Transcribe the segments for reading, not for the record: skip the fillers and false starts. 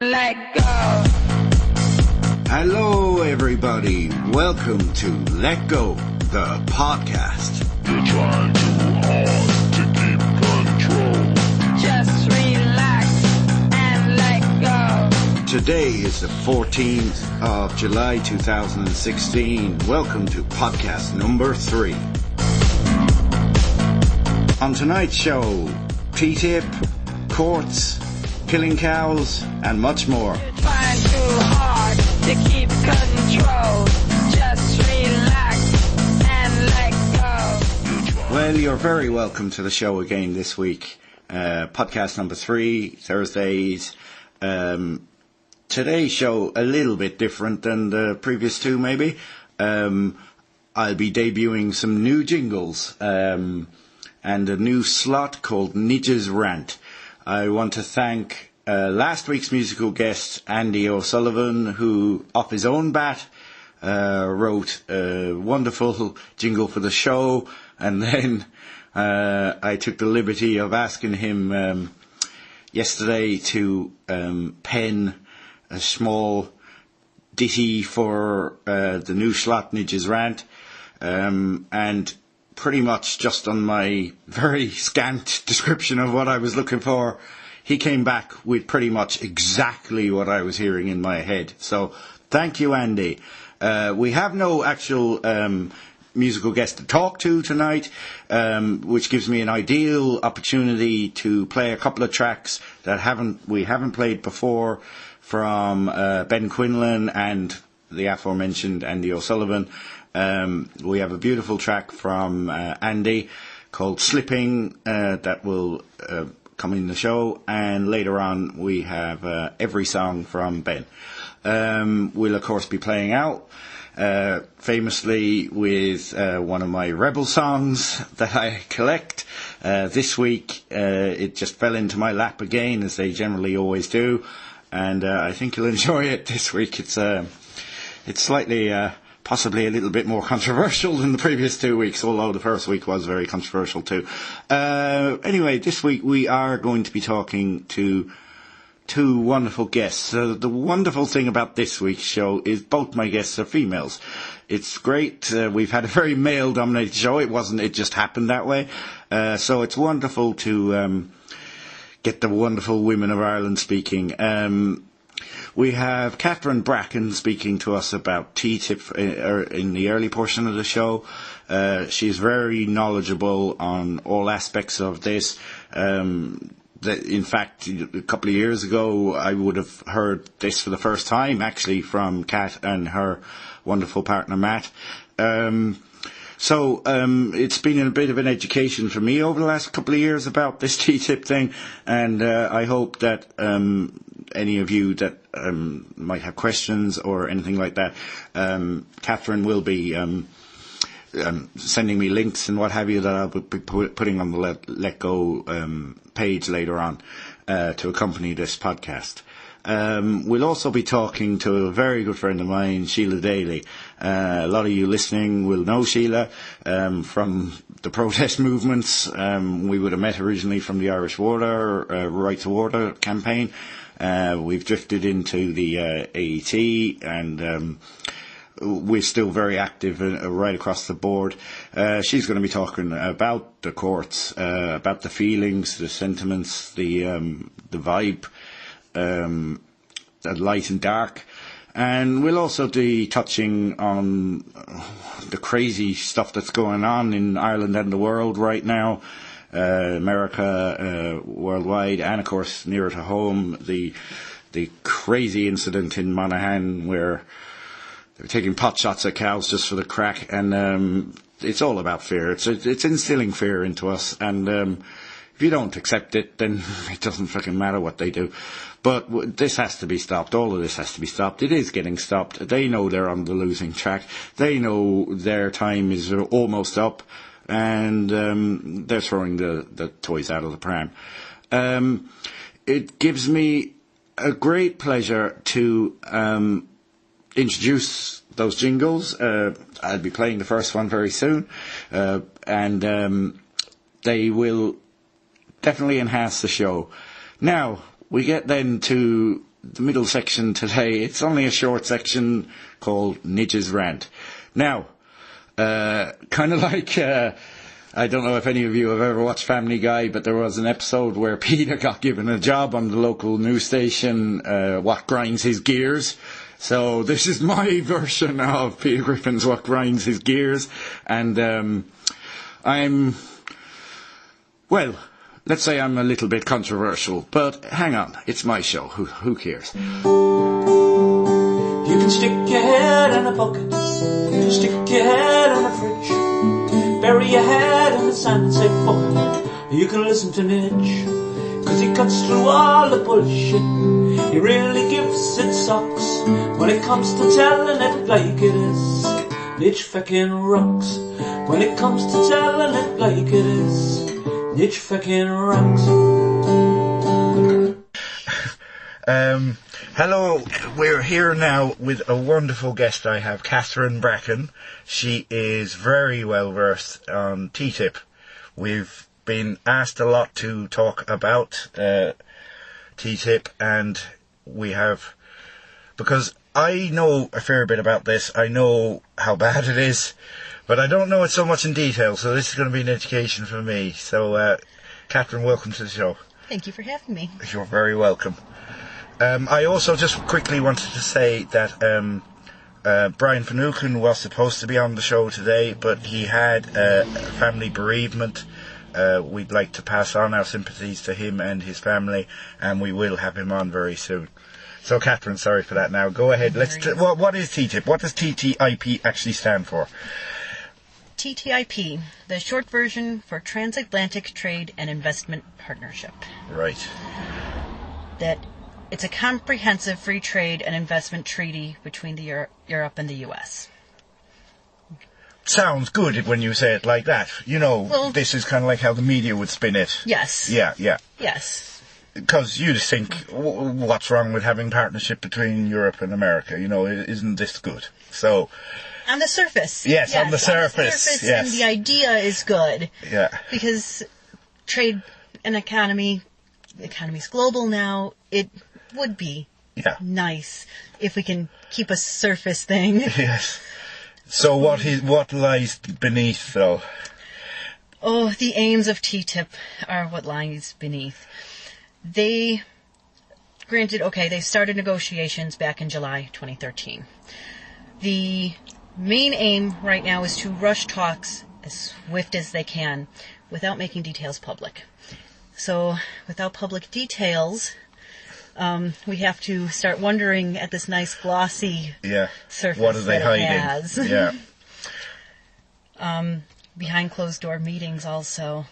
Let go. Hello, everybody. Welcome to Let Go, the podcast. You're trying too hard to keep control. Just relax and let go. Today is the 14th of July 2016. Welcome to podcast number 3. On tonight's show, P-tip, courts, killing cows, and much more. You're trying too hard to keep control. Just relax and let go. Well, you're very welcome to the show again this week. Podcast number 3, Thursdays. Today's show a little bit different than the previous two, maybe. I'll be debuting some new jingles and a new slot called Nidge's Rant. I want to thank last week's musical guest, Andy O'Sullivan, who, off his own bat, wrote a wonderful jingle for the show. And then I took the liberty of asking him yesterday to pen a small ditty for the new slot, Nidge's Rant. And pretty much just on my very scant description of what I was looking for, he came back with pretty much exactly what I was hearing in my head. So thank you, Andy. We have no actual musical guest to talk to tonight, which gives me an ideal opportunity to play a couple of tracks that we haven't played before from Ben Quinlan and the aforementioned Andy O'Sullivan. We have a beautiful track from Andy called Slipping that will come in the show, and later on we have Every Song from Ben. We'll of course be playing out famously with one of my Rebel songs that I collect. This week it just fell into my lap again, as they generally always do, and I think you'll enjoy it this week. It's slightly possibly a little bit more controversial than the previous 2 weeks, although the first week was very controversial too. Anyway, this week we are going to be talking to two wonderful guests. So the wonderful thing about this week's show is both my guests are females. It's great. We've had a very male-dominated show. It just happened that way. So it's wonderful to get the wonderful women of Ireland speaking. We have Catherine Bracken speaking to us about T-tip in the early portion of the show. She's very knowledgeable on all aspects of this. In fact, a couple of years ago, I would have heard this for the first time, actually, from Kat and her wonderful partner, Matt. So it's been a bit of an education for me over the last couple of years about this T-tip thing, and I hope that any of you that might have questions or anything like that, Catherine will be sending me links and what have you that I'll be putting on the Let Go page later on to accompany this podcast. We'll also be talking to a very good friend of mine, Sheila Daly. A lot of you listening will know Sheila from the protest movements. We would have met originally from the Irish Water, Right to Water campaign. We've drifted into the AET, and we're still very active right across the board. She's going to be talking about the courts, about the feelings, the sentiments, the vibe, the light and dark. And we'll also be touching on the crazy stuff that's going on in Ireland and the world right now. America, worldwide, and of course nearer to home, the crazy incident in Monaghan where they're taking pot shots at cows just for the crack, and it's all about fear. It's instilling fear into us, and if you don't accept it, then it doesn't fucking matter what they do. But this has to be stopped. All of this has to be stopped. It is getting stopped. They know they're on the losing track. They know their time is almost up, and they're throwing the toys out of the pram. It gives me a great pleasure to introduce those jingles. I'll be playing the first one very soon, and they will definitely enhance the show. Now, we get then to the middle section today. It's only a short section called Nidge's Rant. Now, kind of like, I don't know if any of you have ever watched Family Guy, but there was an episode where Peter got given a job on the local news station, What Grinds His Gears. So this is my version of Peter Griffin's What Grinds His Gears. And well, let's say I'm a little bit controversial, but hang on, it's my show. Who cares? You can stick your head in a bucket, stick your head in a fridge, bury your head in the sand and say fuck it. You can listen to Nidge, 'cause he cuts through all the bullshit. He really gives it socks when it comes to telling it like it is. Nidge fucking rocks when it comes to telling it like it is. Nidge fucking rocks. Hello, we're here now with a wonderful guest I have, Catherine Bracken. She is very well versed on TTIP. We've been asked a lot to talk about TTIP, and we have, because I know a fair bit about this, I know how bad it is, but I don't know it so much in detail, so this is going to be an education for me. So, Catherine, welcome to the show. Thank you for having me. You're very welcome. I also just quickly wanted to say that Brian Finucane was supposed to be on the show today, but he had a family bereavement. We'd like to pass on our sympathies to him and his family, and we will have him on very soon. So, Catherine, sorry for that now. Go ahead. What is TTIP? What does TTIP actually stand for? TTIP, the short version for Transatlantic Trade and Investment Partnership. Right. That it's a comprehensive free trade and investment treaty between Europe and the U.S. Sounds good when you say it like that. You know, Well, this is kind of like how the media would spin it. Yes. Yeah. Yes. Because you just think, what's wrong with having partnership between Europe and America? You know, isn't this good? So, On the surface. Yes, on the surface, yes. And the idea is good. yeah. Because trade and economy's global now. It would be Yeah. nice if we can keep a surface thing. Yes. So what lies beneath, though? Oh, the aims of TTIP are what lies beneath. They started negotiations back in July 2013. The main aim right now is to rush talks as swift as they can without making details public. So, without public details, we have to start wondering at this nice glossy surface What are they that hiding? it has. Yeah. Behind closed door meetings also.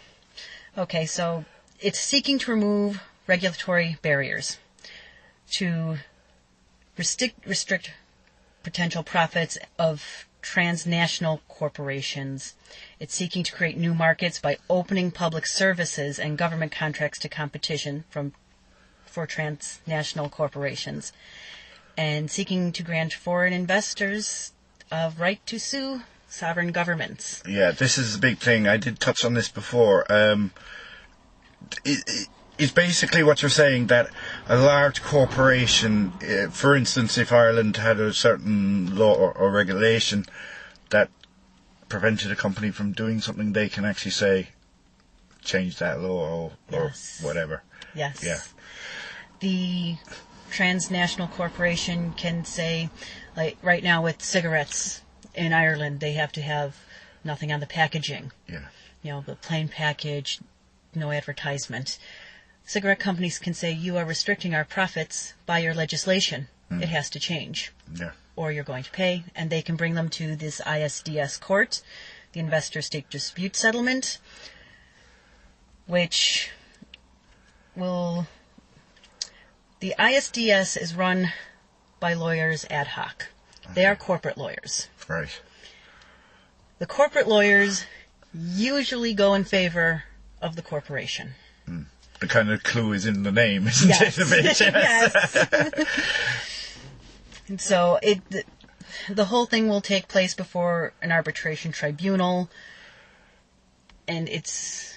Okay, so it's seeking to remove regulatory barriers to restrict potential profits of transnational corporations. It's seeking to create new markets by opening public services and government contracts to competition for transnational corporations, and seeking to grant foreign investors a right to sue sovereign governments. Yeah, this is a big thing. I did touch on this before. It's basically what you're saying, that a large corporation, for instance, if Ireland had a certain law or regulation that prevented a company from doing something, they can actually say, change that law or Yes. whatever. Yes. Yeah. The transnational corporation can say, like right now with cigarettes in Ireland, they have to have nothing on the packaging. Yeah. You know, the plain package, no advertisement. Cigarette companies can say, you are restricting our profits by your legislation. It has to change. Yeah. Or you're going to pay. And they can bring them to this ISDS court, the Investor State Dispute Settlement, which will... The ISDS is run by lawyers ad hoc. They are corporate lawyers. Right. The corporate lawyers usually go in favor of the corporation. The kind of clue is in the name, isn't Yes. it? A bit? Yes. And so the whole thing will take place before an arbitration tribunal, and it's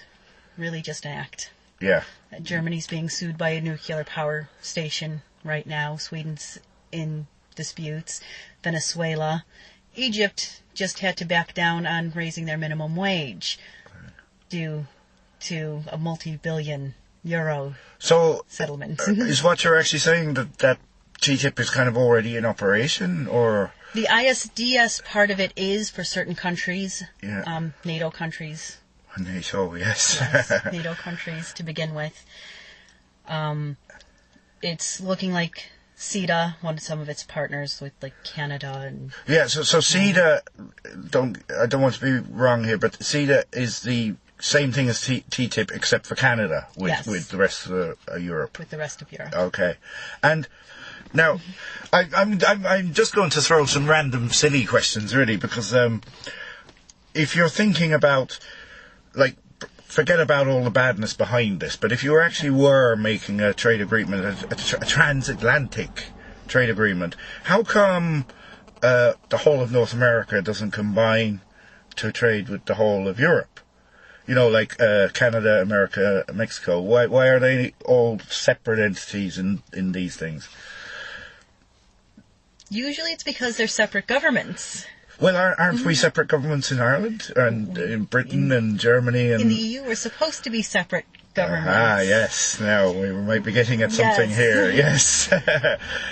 really just an act. Yeah. Germany's being sued by a nuclear power station right now. Sweden's in disputes. Venezuela. Egypt just had to back down on raising their minimum wage due to a multi-billion euro So, settlement. is what you're actually saying that TTIP is kind of already in operation, or? The ISDS part of it is for certain countries, Yeah. NATO countries. NATO, yes. Yes, NATO countries to begin with. It's looking like CETA, some of its partners with like Canada and Yeah, so CETA, I don't want to be wrong here, but CETA is the same thing as TTIP except for Canada with the rest of Europe. with the rest of Europe. Okay, and now I'm just going to throw some random silly questions really, because if you're thinking about, like, forget about all the badness behind this, but if you actually were making a trade agreement, a transatlantic trade agreement, how come the whole of North America doesn't combine to trade with the whole of Europe? You know, like Canada, America, Mexico. Why are they all separate entities in these things? Usually it's because they're separate governments. Well, aren't we separate governments in Ireland and in Britain and Germany? And In the EU, we're supposed to be separate governments. Ah, yes. Now we might be getting at something Yes. here. Yes.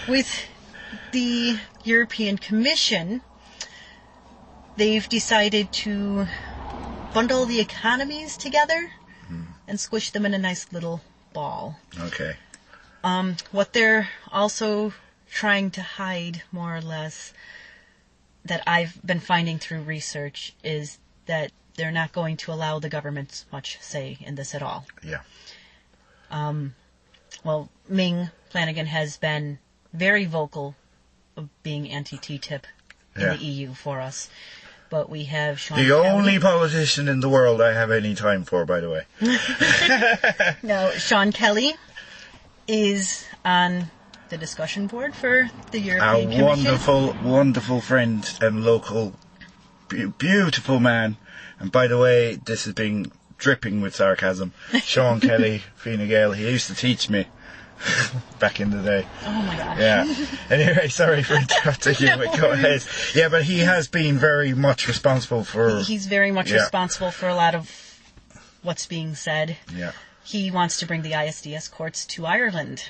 With the European Commission, they've decided to bundle the economies together and squish them in a nice little ball. Okay. What they're also trying to hide, more or less, that I've been finding through research, is that they're not going to allow the governments much say in this at all. Yeah. Well, Ming Flanagan has been very vocal of being anti-TTIP in Yeah. the EU for us. But we have Sean The Kelly. only politician in the world I have any time for, by the way. No, Sean Kelly is on the discussion board for the A European Commission. wonderful, wonderful friend and local, beautiful man. And by the way, this is being dripping with sarcasm. Sean Kelly, Fine Gael, he used to teach me back in the day. Oh my gosh. Yeah. Anyway, sorry for interrupting you, but go ahead. Yeah, but he has been very much responsible for... He's very much Yeah. responsible for a lot of what's being said. Yeah. He wants to bring the ISDS courts to Ireland.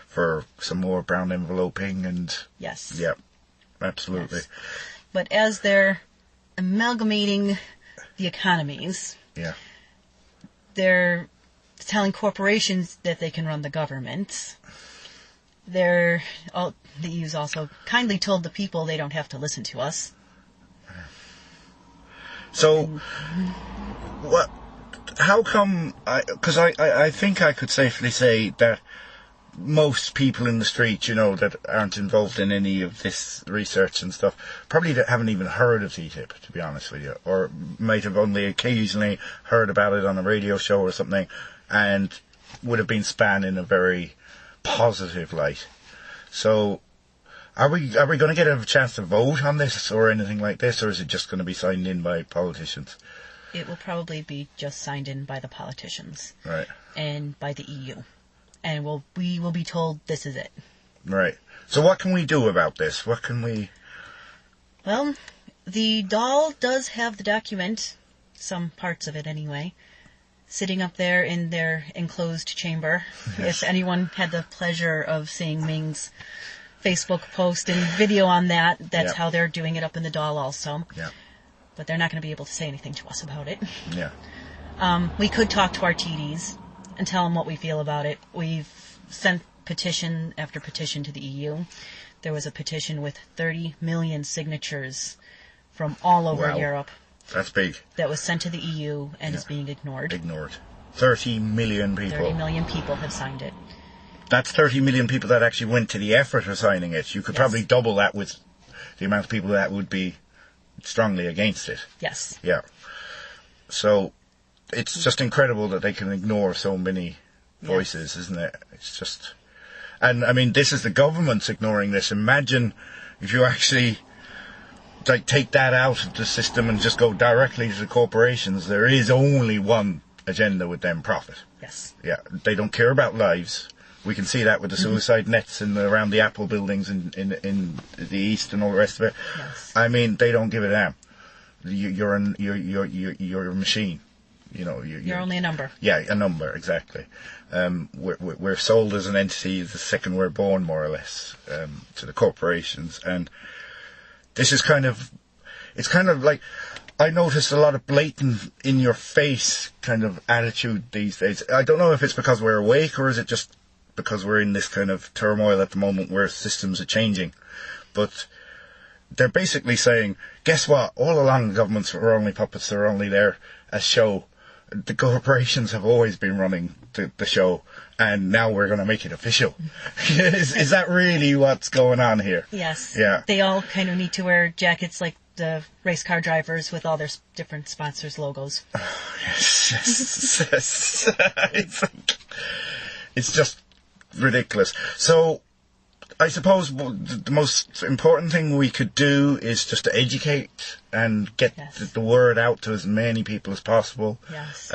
For some more brown enveloping and... Yes. Yeah, absolutely. Yes. But as they're amalgamating the economies, Yeah. they're telling corporations that they can run the government. The EU's also kindly told the people they don't have to listen to us. So, what? How come? Because I think I could safely say that most people in the street, you know, that aren't involved in any of this research and stuff, probably haven't even heard of TTIP, to be honest with you, or might have only occasionally heard about it on a radio show or something, and would have been span in a very positive light. So, are we going to get a chance to vote on this or anything like this, or is it just going to be signed in by politicians? It will probably be just signed in by the politicians Right. and by the EU. And we will be told this is it. Right. So what can we do about this? What can we... Well, the doll does have the document, some parts of it anyway, sitting up there in their enclosed chamber. If anyone had the pleasure of seeing Ming's Facebook post and video on that, that's Yeah. how they're doing it up in the doll also. Yeah. But they're not going to be able to say anything to us about it. Yeah. We could talk to our TDs and tell them what we feel about it. We've sent petition after petition to the EU. There was a petition with 30 million signatures from all over Wow. Europe That's big. that was sent to the EU and is Yeah. being ignored. Ignored. 30 million people. 30 million people have signed it. That's 30 million people that actually went to the effort of signing it. You could Yes. probably double that with the amount of people that would be strongly against it. Yes. Yeah. So it's just incredible that they can ignore so many voices, isn't it? It's just... And, I mean, this is the government's ignoring this. Imagine if you actually take that out of the system and just go directly to the corporations. There is only one agenda with them, profit. Yes. Yeah, they don't care about lives. We can see that with the suicide nets around the Apple buildings in the East and all the rest of it. Yes. I mean, they don't give a damn. You're a machine. You know, You're only a number. Yeah, a number, exactly. We're sold as an entity the second we're born, more or less, to the corporations. And this is it's kind of like, I noticed a lot of blatant, in-your-face kind of attitude these days. I don't know if it's because we're awake, or is it just because we're in this kind of turmoil at the moment where systems are changing. But they're basically saying, guess what? All along the governments were only puppets, they're only there as show. The corporations have always been running the show, and now we're going to make it official. Is that really what's going on here? Yes. Yeah. They all kind of need to wear jackets like the race car drivers with all their different sponsors' logos. Yes. It's just ridiculous. So, I suppose the most important thing we could do is just to educate and get the word out to as many people as possible. Yes.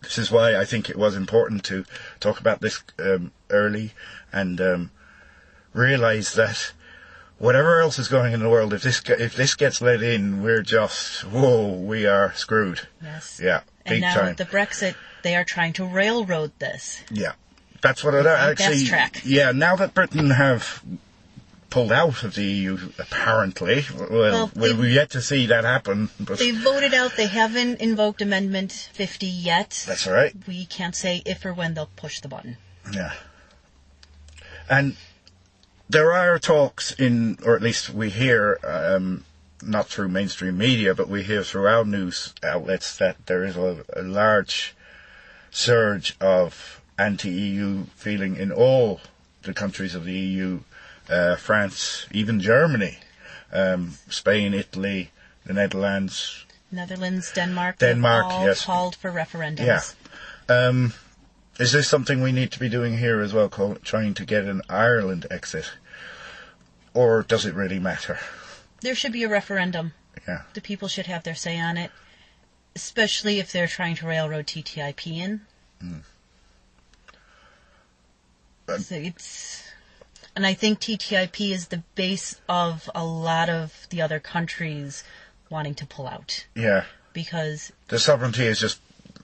This is why I think it was important to talk about this early and realise that whatever else is going in the world, if this gets let in, we are screwed. Yes. Yeah, big and now time. with the Brexit, they are trying to railroad this. Yeah. That's what it actually... Fast track. Yeah, now that Britain have pulled out of the EU, apparently, well we've yet to see that happen. But they voted out. They haven't invoked Amendment 50 yet. That's all right. We can't say if or when they'll push the button. Yeah. And there are talks or at least we hear, not through mainstream media, but we hear through our news outlets that there is a large surge of anti-EU feeling in all the countries of the EU, France, even Germany, Spain, Italy, the Netherlands. Netherlands, Denmark, all yes. called for referendums. Yeah. Is this something we need to be doing here as well, trying to get an Ireland exit? Or does it really matter? There should be a referendum. Yeah. The people should have their say on it, especially if they're trying to railroad TTIP in. And I think TTIP is the base of a lot of the other countries wanting to pull out. Yeah. Because the sovereignty is just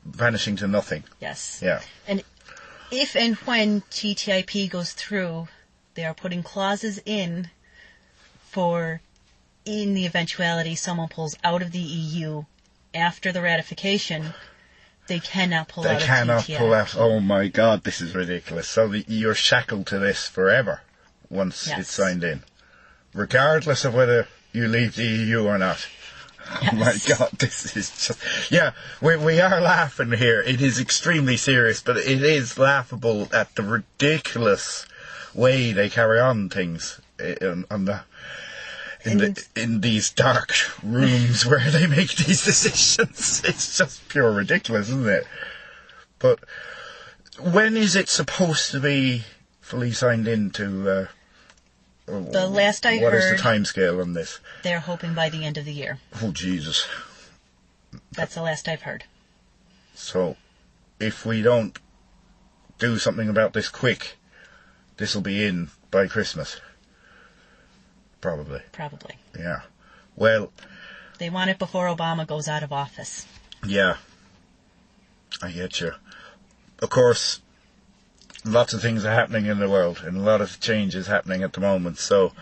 vanishing to nothing. Yes. Yeah. And if and when TTIP goes through, they are putting clauses in the eventuality someone pulls out of the EU after the ratification, they cannot pull out of TTIP. They cannot pull out. Oh my God, this is ridiculous. So you're shackled to this forever once it's signed in, regardless of whether you leave the EU or not. Yes. Oh my God, this is just... Yeah, we are laughing here. It is extremely serious, but it is laughable at the ridiculous way they carry on things in these dark rooms where they make these decisions. It's just pure ridiculous, isn't it? But when is it supposed to be fully signed into... the last I heard... What is the timescale on this? They're hoping by the end of the year. Oh, Jesus. That's the last I've heard. So, if we don't do something about this quick, this will be in by Christmas. Probably. Yeah. Well... They want it before Obama goes out of office. Yeah. I get you. Of course, lots of things are happening in the world, and a lot of change is happening at the moment, so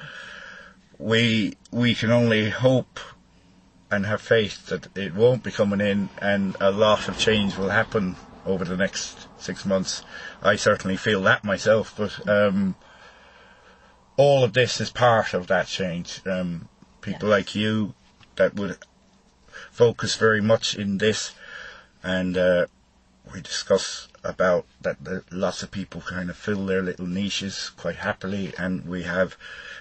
we can only hope and have faith that it won't be coming in, and a lot of change will happen over the next 6 months. I certainly feel that myself, but all of this is part of that change. People like you that would focus very much in this, and we discuss about that lots of people kind of fill their little niches quite happily, and we have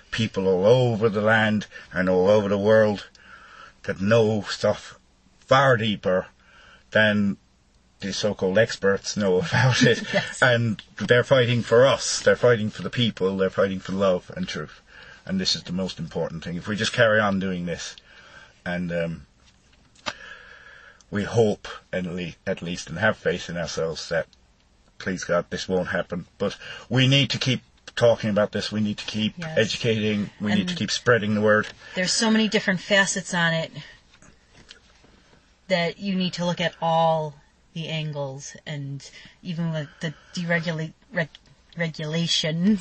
people all over the land and all over the world that know stuff far deeper than the so-called experts know about it. Yes. And they're fighting for us, they're fighting for the people, they're fighting for love and truth, and this is the most important thing. If we just carry on doing this, and we hope at least and have faith in ourselves that please God, this won't happen. But we need to keep talking about this. We need to keep Yes. educating. We And need to keep spreading the word. There's so many different facets on it that you need to look at all the angles, and even with the regulation,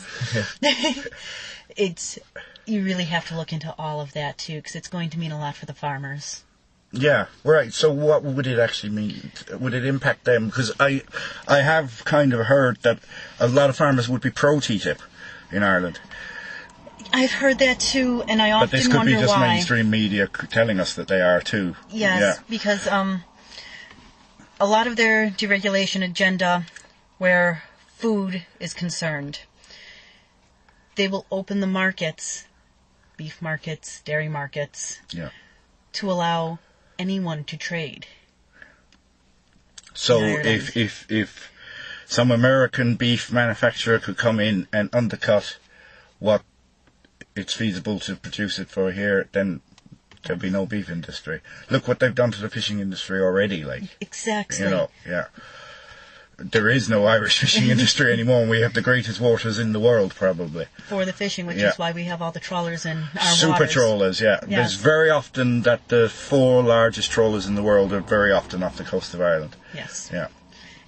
you really have to look into all of that too, because it's going to mean a lot for the farmers. Yeah, right. So what would it actually mean? Would it impact them? Because I have kind of heard that a lot of farmers would be pro TTIP in Ireland. I've heard that too, and I But often this could wonder be just why. mainstream media telling us that they are too. Yes, Yeah. because a lot of their deregulation agenda, where food is concerned, they will open the markets, beef markets, dairy markets, Yeah. to allow anyone to trade. So In Ireland. if some American beef manufacturer could come in and undercut what it's feasible to produce it for here, then there'd be no beef industry. Look what they've done to the fishing industry already, like, Exactly. you know, yeah. There is no Irish fishing industry anymore, and we have the greatest waters in the world, probably. For the fishing, which Yeah. is why we have all the trawlers in our Super waters. trawlers, yeah. Yes. There's very often that the 4 largest trawlers in the world are very often off the coast of Ireland. Yes. Yeah.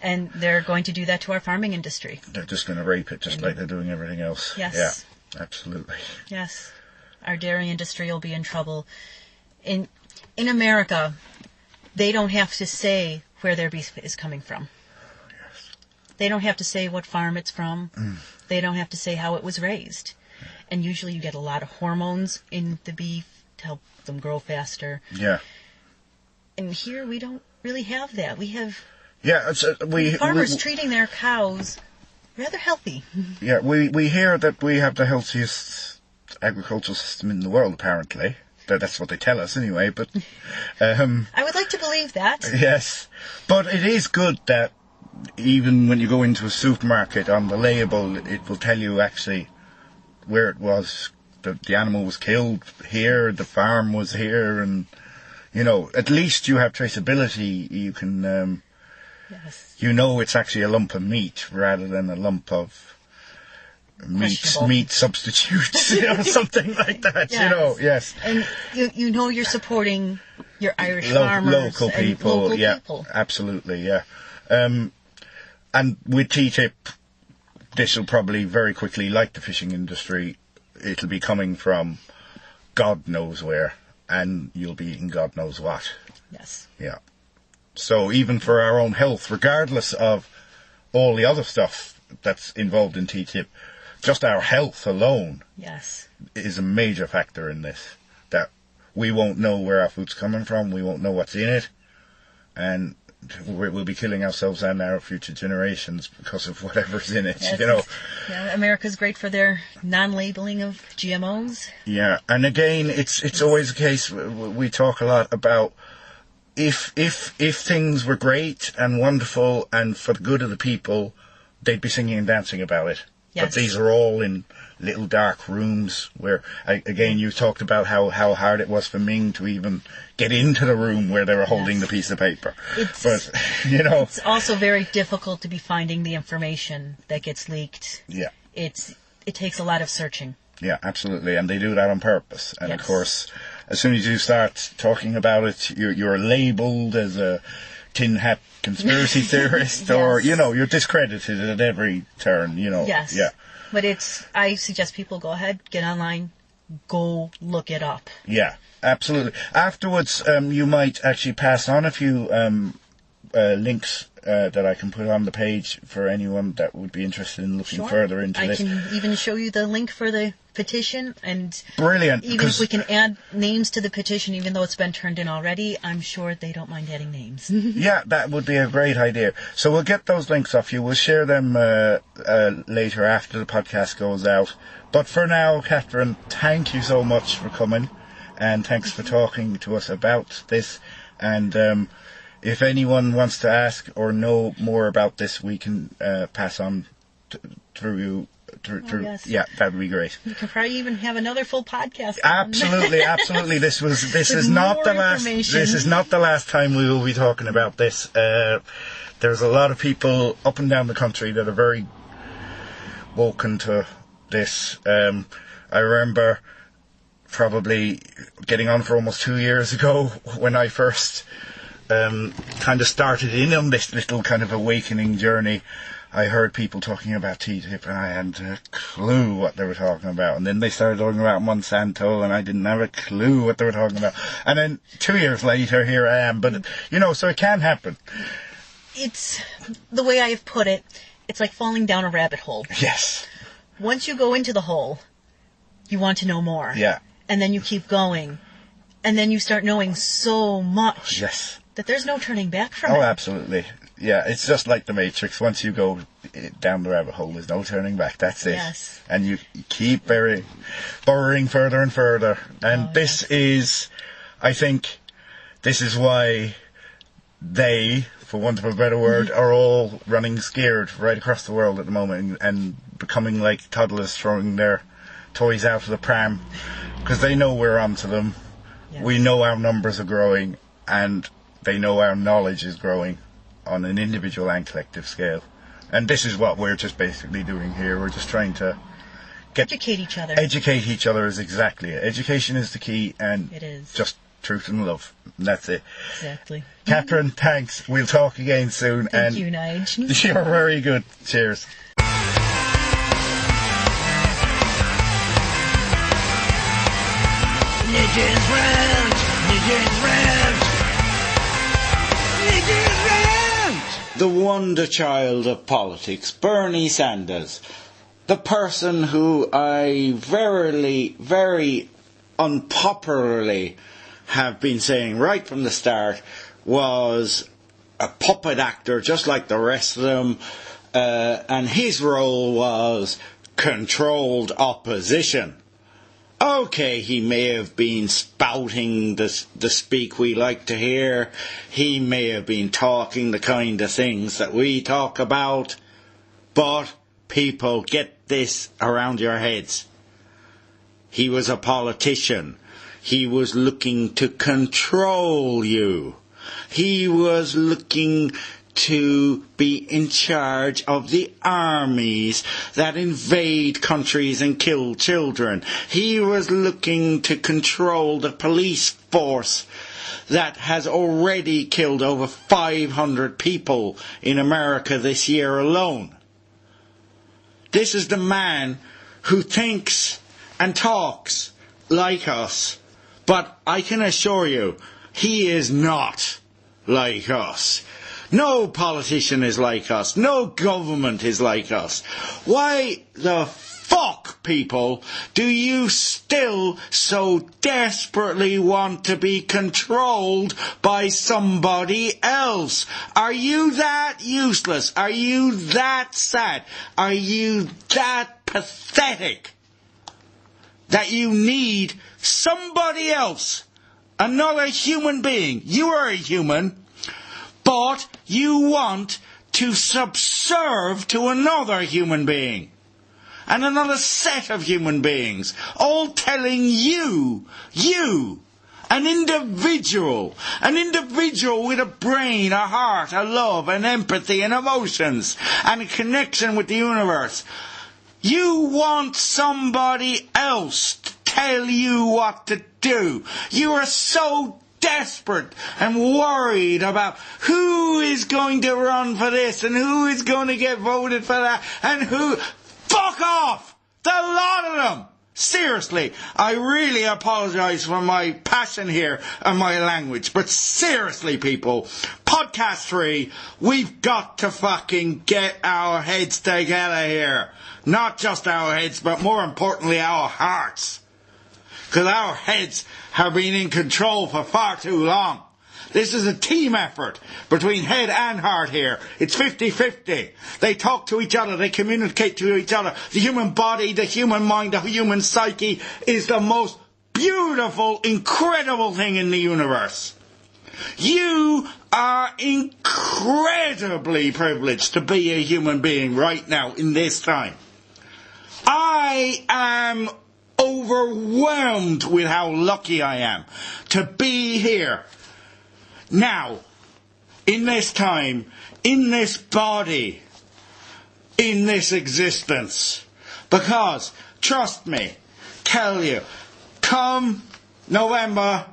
And they're going to do that to our farming industry. They're just going to rape it, just like they're doing everything else. Yes. Yeah, absolutely. Yes. Our dairy industry will be in trouble. In America, they don't have to say where their beef is coming from. They don't have to say what farm it's from. They don't have to say how it was raised. And usually you get a lot of hormones in the beef to help them grow faster. Yeah. And here we don't really have that. We have Yeah, it's, farmers treating their cows rather healthy. Yeah, we hear that we have the healthiest agricultural system in the world, apparently. That's what they tell us anyway, but... I would like to believe that. yes. But it is good that even when you go into a supermarket, on the label, it will tell you actually where it was. The animal was killed here, the farm was here, and, you know, at least you have traceability. You can, Yes. you know it's actually a lump of meat rather than a lump of Questionable. meat substitutes, you know, something like that, Yes. you know, yes. And you know you're supporting your Irish Lo- farmers local and people, local yeah, people. absolutely, yeah. And with TTIP, this will probably very quickly, like the fishing industry, it'll be coming from God knows where, and you'll be eating God knows what. Yes. Yeah. So even for our own health, regardless of all the other stuff that's involved in TTIP, just our health alone Yes. is a major factor in this. That we won't know where our food's coming from, we won't know what's in it, and we'll be killing ourselves and our future generations because of whatever's in it, Yes. you know. Yeah, America's great for their non-labeling of GMOs. Yeah, and again, it's always a case, we talk a lot about if things were great and wonderful and for the good of the people, they'd be singing and dancing about it. Yes. But these are all in little dark rooms where, again, you talked about how hard it was for Ming to even get into the room where they were holding the piece of paper. But, you know. It's also very difficult to be finding the information that gets leaked. Yeah. It takes a lot of searching. Yeah, absolutely. And they do that on purpose. And Yes. of course, as soon as you start talking about it, you're labelled as a tin hat conspiracy theorist, or, Yes. you know, you're discredited at every turn, you know. Yes. Yeah. But I suggest people go ahead, get online, go look it up. Yeah, absolutely. Afterwards, you might actually pass on a few links that I can put on the page for anyone that would be interested in looking further into I this. can even show you the link for the petition, and Brilliant. even if we can add names to the petition, even though it's been turned in already, I'm sure they don't mind adding names. Yeah, that would be a great idea. So we'll get those links off you. We'll share them later after the podcast goes out. But for now, Catherine, thank you so much for coming, and thanks for talking to us about this. And if anyone wants to ask or know more about this, we can pass on through you. Yes. Yeah, that would be great. You can probably even have another full podcast. Absolutely, absolutely. This is not more the last. information. This is not the last time we will be talking about this. there's a lot of people up and down the country that are very woken to this. I remember probably getting on for almost 2 years ago when I first kind of started in on this little kind of awakening journey. I heard people talking about TTIP and I hadn't a clue what they were talking about. And then they started talking about Monsanto and I didn't have a clue what they were talking about. And then 2 years later, here I am. But, so it can happen. It's, the way I've put it, it's like falling down a rabbit hole. Yes. Once you go into the hole, you want to know more. Yeah. And then you keep going. And then you start knowing so much. Yes. That there's no turning back from it. Oh, absolutely. Yeah, it's just like the Matrix. Once you go down the rabbit hole, there's no turning back. That's it. Yes. And you keep burrowing further and further. And this is, I think, this is why they, for want of a better word, are all running scared right across the world at the moment and becoming like toddlers throwing their toys out of the pram. Because they know we're onto them. Yes. We know our numbers are growing and they know our knowledge is growing on an individual and collective scale. And this is what we're just basically doing here. We're just trying to educate each other. Educate each other is exactly it. Education is the key, and it is. Just truth and love. And that's it. Exactly. Catherine, thanks. We'll talk again soon. Thank you, Nidge. You're very good. Cheers. Nidge's Rant! Nidge's Rant! Nidge's Rant! The wonder child of politics, Bernie Sanders. The person who I very unpopularly have been saying right from the start was a puppet actor just like the rest of them, and his role was controlled opposition. Okay, he may have been spouting the speak we like to hear. He may have been talking the kind of things that we talk about. But, people, get this around your heads. He was a politician. He was looking to control you. He was looking to be in charge of the armies that invade countries and kill children. He was looking to control the police force that has already killed over 500 people in America this year alone. This is the man who thinks and talks like us, but I can assure you, he is not like us. No politician is like us. No government is like us. Why the fuck, people, do you still so desperately want to be controlled by somebody else? Are you that useless? Are you that sad? Are you that pathetic that you need somebody else, another human being? You are a human. But you want to subserve to another human being and another set of human beings, all telling you, an individual with a brain, a heart, a love, an empathy and emotions and a connection with the universe. You want somebody else to tell you what to do. You are so desperate and worried about who is going to run for this and who is going to get voted for that and who... Fuck off! The lot of them! Seriously, I really apologise for my passion here and my language, but seriously, people, podcast 3, we've got to fucking get our heads together here. Not just our heads, but more importantly, our hearts. Because our heads have been in control for far too long. This is a team effort between head and heart here. It's 50-50. They talk to each other. They communicate to each other. The human body, the human mind, the human psyche is the most beautiful, incredible thing in the universe. You are incredibly privileged to be a human being right now in this time. I am overwhelmed with how lucky I am to be here. Now, in this time, in this body, in this existence. Because, trust me, tell you, come November,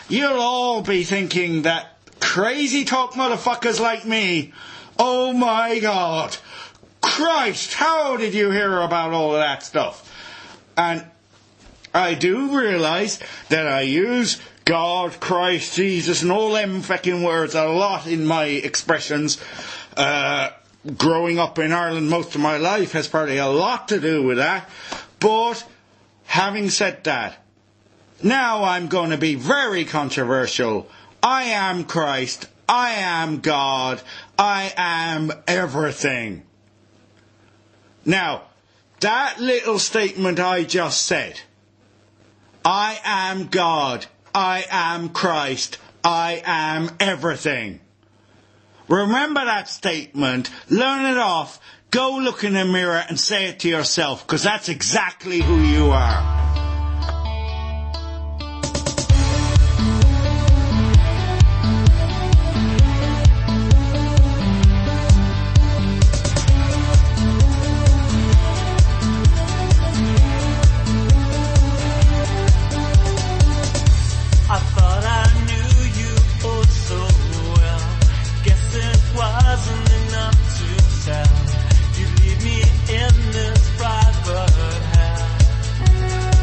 you'll all be thinking that crazy talk motherfuckers like me, oh my God, Christ, how did you hear about all of that stuff? And I do realise that I use God, Christ, Jesus and all them fucking words a lot in my expressions. Growing up in Ireland most of my life has probably a lot to do with that. But having said that, now I'm going to be very controversial. I am Christ. I am God. I am everything. Now, that little statement I just said, I am God, I am Christ, I am everything. Remember that statement, learn it off, go look in the mirror and say it to yourself, because that's exactly who you are. You leave me in this private house.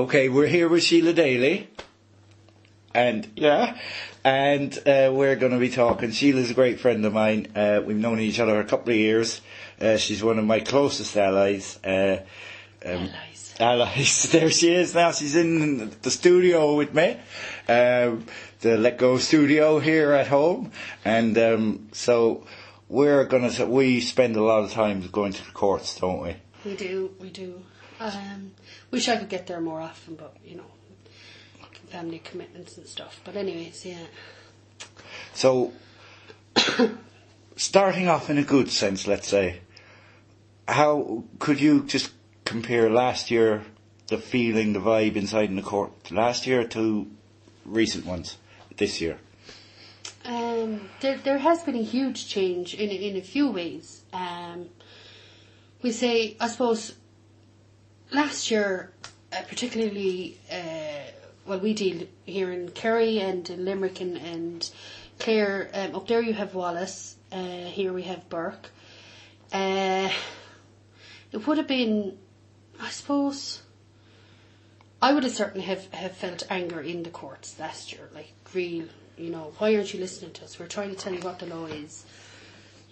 Okay, we're here with Sheila Daly. And we're going to be talking. Sheila's a great friend of mine. We've known each other a couple of years. She's one of my closest allies. Allies. There she is now. She's in the studio with me. The Let Go studio here at home. And so we spend a lot of time going to the courts, don't we? We do. Wish I could get there more often, but, family commitments and stuff. But anyways, yeah. So, starting off in a good sense, let's say, how could you just compare last year, the feeling, the vibe inside in the court last year to recent ones this year? There has been a huge change in a few ways. We say, I suppose, last year, particularly, we deal here in Kerry and in Limerick and Clare. Up there you have Wallace. Here we have Burke. It would have been, I suppose, I would have certainly have felt anger in the courts last year, like real, why aren't you listening to us? We're trying to tell you what the law is.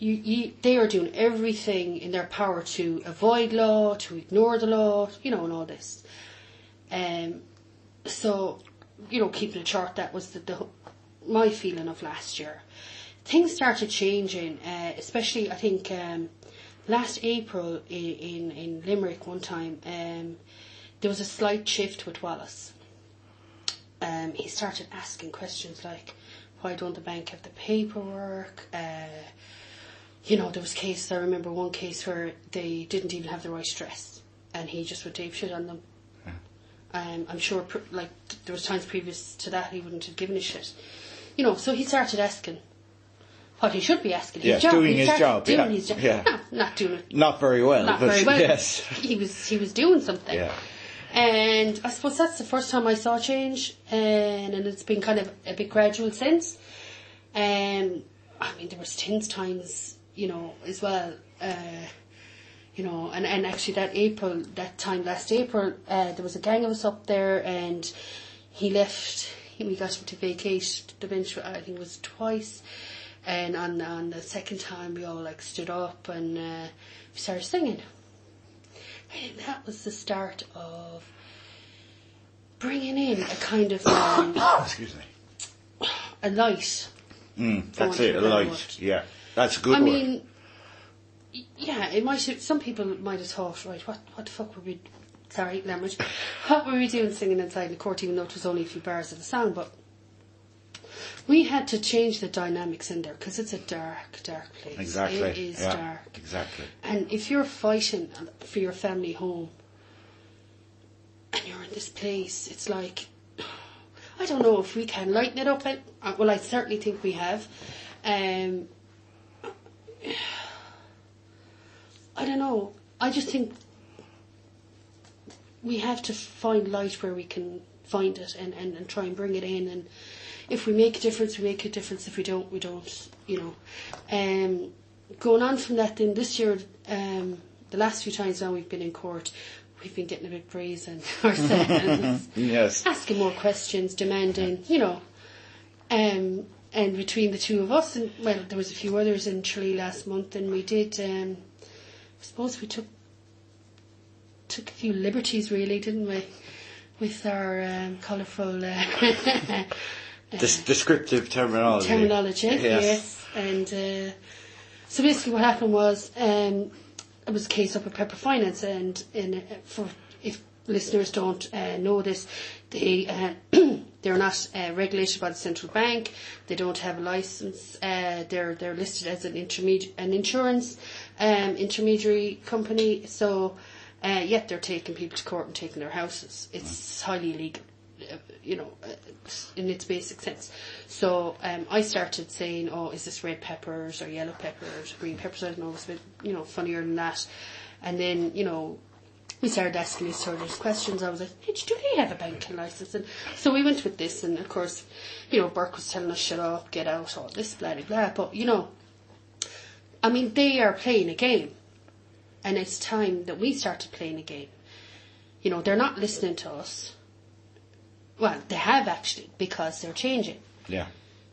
They are doing everything in their power to avoid law, to ignore the law, and all this. So, keeping it short, that was my feeling of last year. Things started changing, especially, I think, last April in Limerick one time, there was a slight shift with Wallace. He started asking questions like, why don't the bank have the paperwork? There was cases, I remember one case where they didn't even have the right address, and he just would shit on them. I'm sure, there was times previous to that he wouldn't have given a shit. So he started asking what he should be asking. Yes, doing his job. Yeah. No, not doing it. Not very well. Not very well. Yes. He was doing something. Yeah. And I suppose that's the first time I saw change, and it's been kind of a bit gradual since. There was tense times, as well. And actually last April, there was a gang of us up there, and he left. We got him to vacate the bench, I think it was twice. And on the second time, we all stood up and we started singing. I think that was the start of bringing in a kind of excuse me, a light. That's it, a light. Word. Yeah, that's a good word. Yeah, it might have, some people might have thought, right, what the fuck were we? Sorry, language. What were we doing singing inside the court, even though it was only a few bars of a song? But we had to change the dynamics in there because it's a dark, dark place. Exactly. It is dark. Exactly. And if you're fighting for your family home and you're in this place, it's like, I don't know if we can lighten it up. Well, I certainly think we have. I don't know. I just think we have to find light where we can find it and try and bring it in. And if we make a difference, we make a difference. If we don't, we don't, Going on from that, then this year, the last few times now we've been in court, we've been getting a bit brazen ourselves. Yes. Asking more questions, demanding, and between the two of us, and well, there was a few others in Tralee last month, and we did, I suppose we took a few liberties, really, didn't we, with our colourful descriptive terminology. Yes. And so basically what happened was, it was a case up at Pepper Finance, and if listeners don't know this, they're not regulated by the central bank. They don't have a license. They're listed as an insurance intermediary company. So yet they're taking people to court and taking their houses. It's highly illegal, in its basic sense. So I started saying, oh, is this red peppers or yellow peppers, green peppers? I don't know, it was a bit, funnier than that. And then, we started asking these sort of questions. I was like, Nidge, do they have a banking licence? And so we went with this, and of course, Burke was telling us, shut up, get out, all this, blah, blah, blah. But, they are playing a game. And it's time that we started playing a game. They're not listening to us. Well, they have actually, because they're changing. Yeah.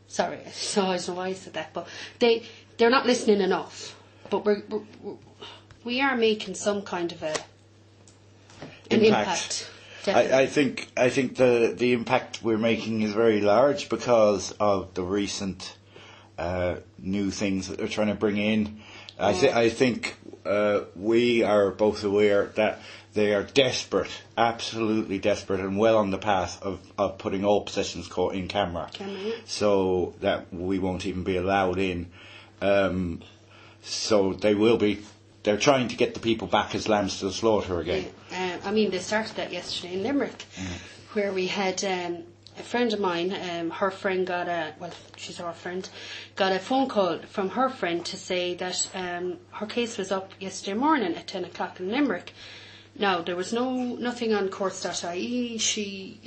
Sorry, so I don't know why I said that, but they're not listening enough. But we are making some kind of an impact. I think the impact we're making is very large because of the recent new things that they're trying to bring in. I think we are both aware that they are desperate, absolutely desperate, and well on the path of putting all possessions caught in camera, so that we won't even be allowed in. So they're trying to get the people back as lambs to the slaughter again. I mean, they started that yesterday in Limerick, where we had a friend of mine, her friend she's our friend, got a phone call from her friend to say that her case was up yesterday morning at 10 o'clock in Limerick. Now, there was nothing on courts.ie. She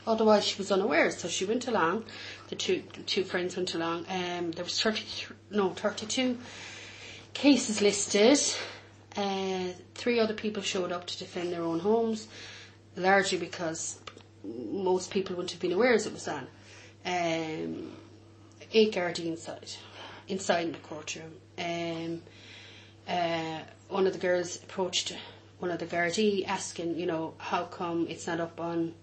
otherwise she was unaware, so she went along. The two friends went along. There was 32 cases listed. 3 other people showed up to defend their own homes, largely because most people wouldn't have been aware as it was on. 8 guardians inside the courtroom. One of the girls approached one of the Gardaí asking, how come it's not up on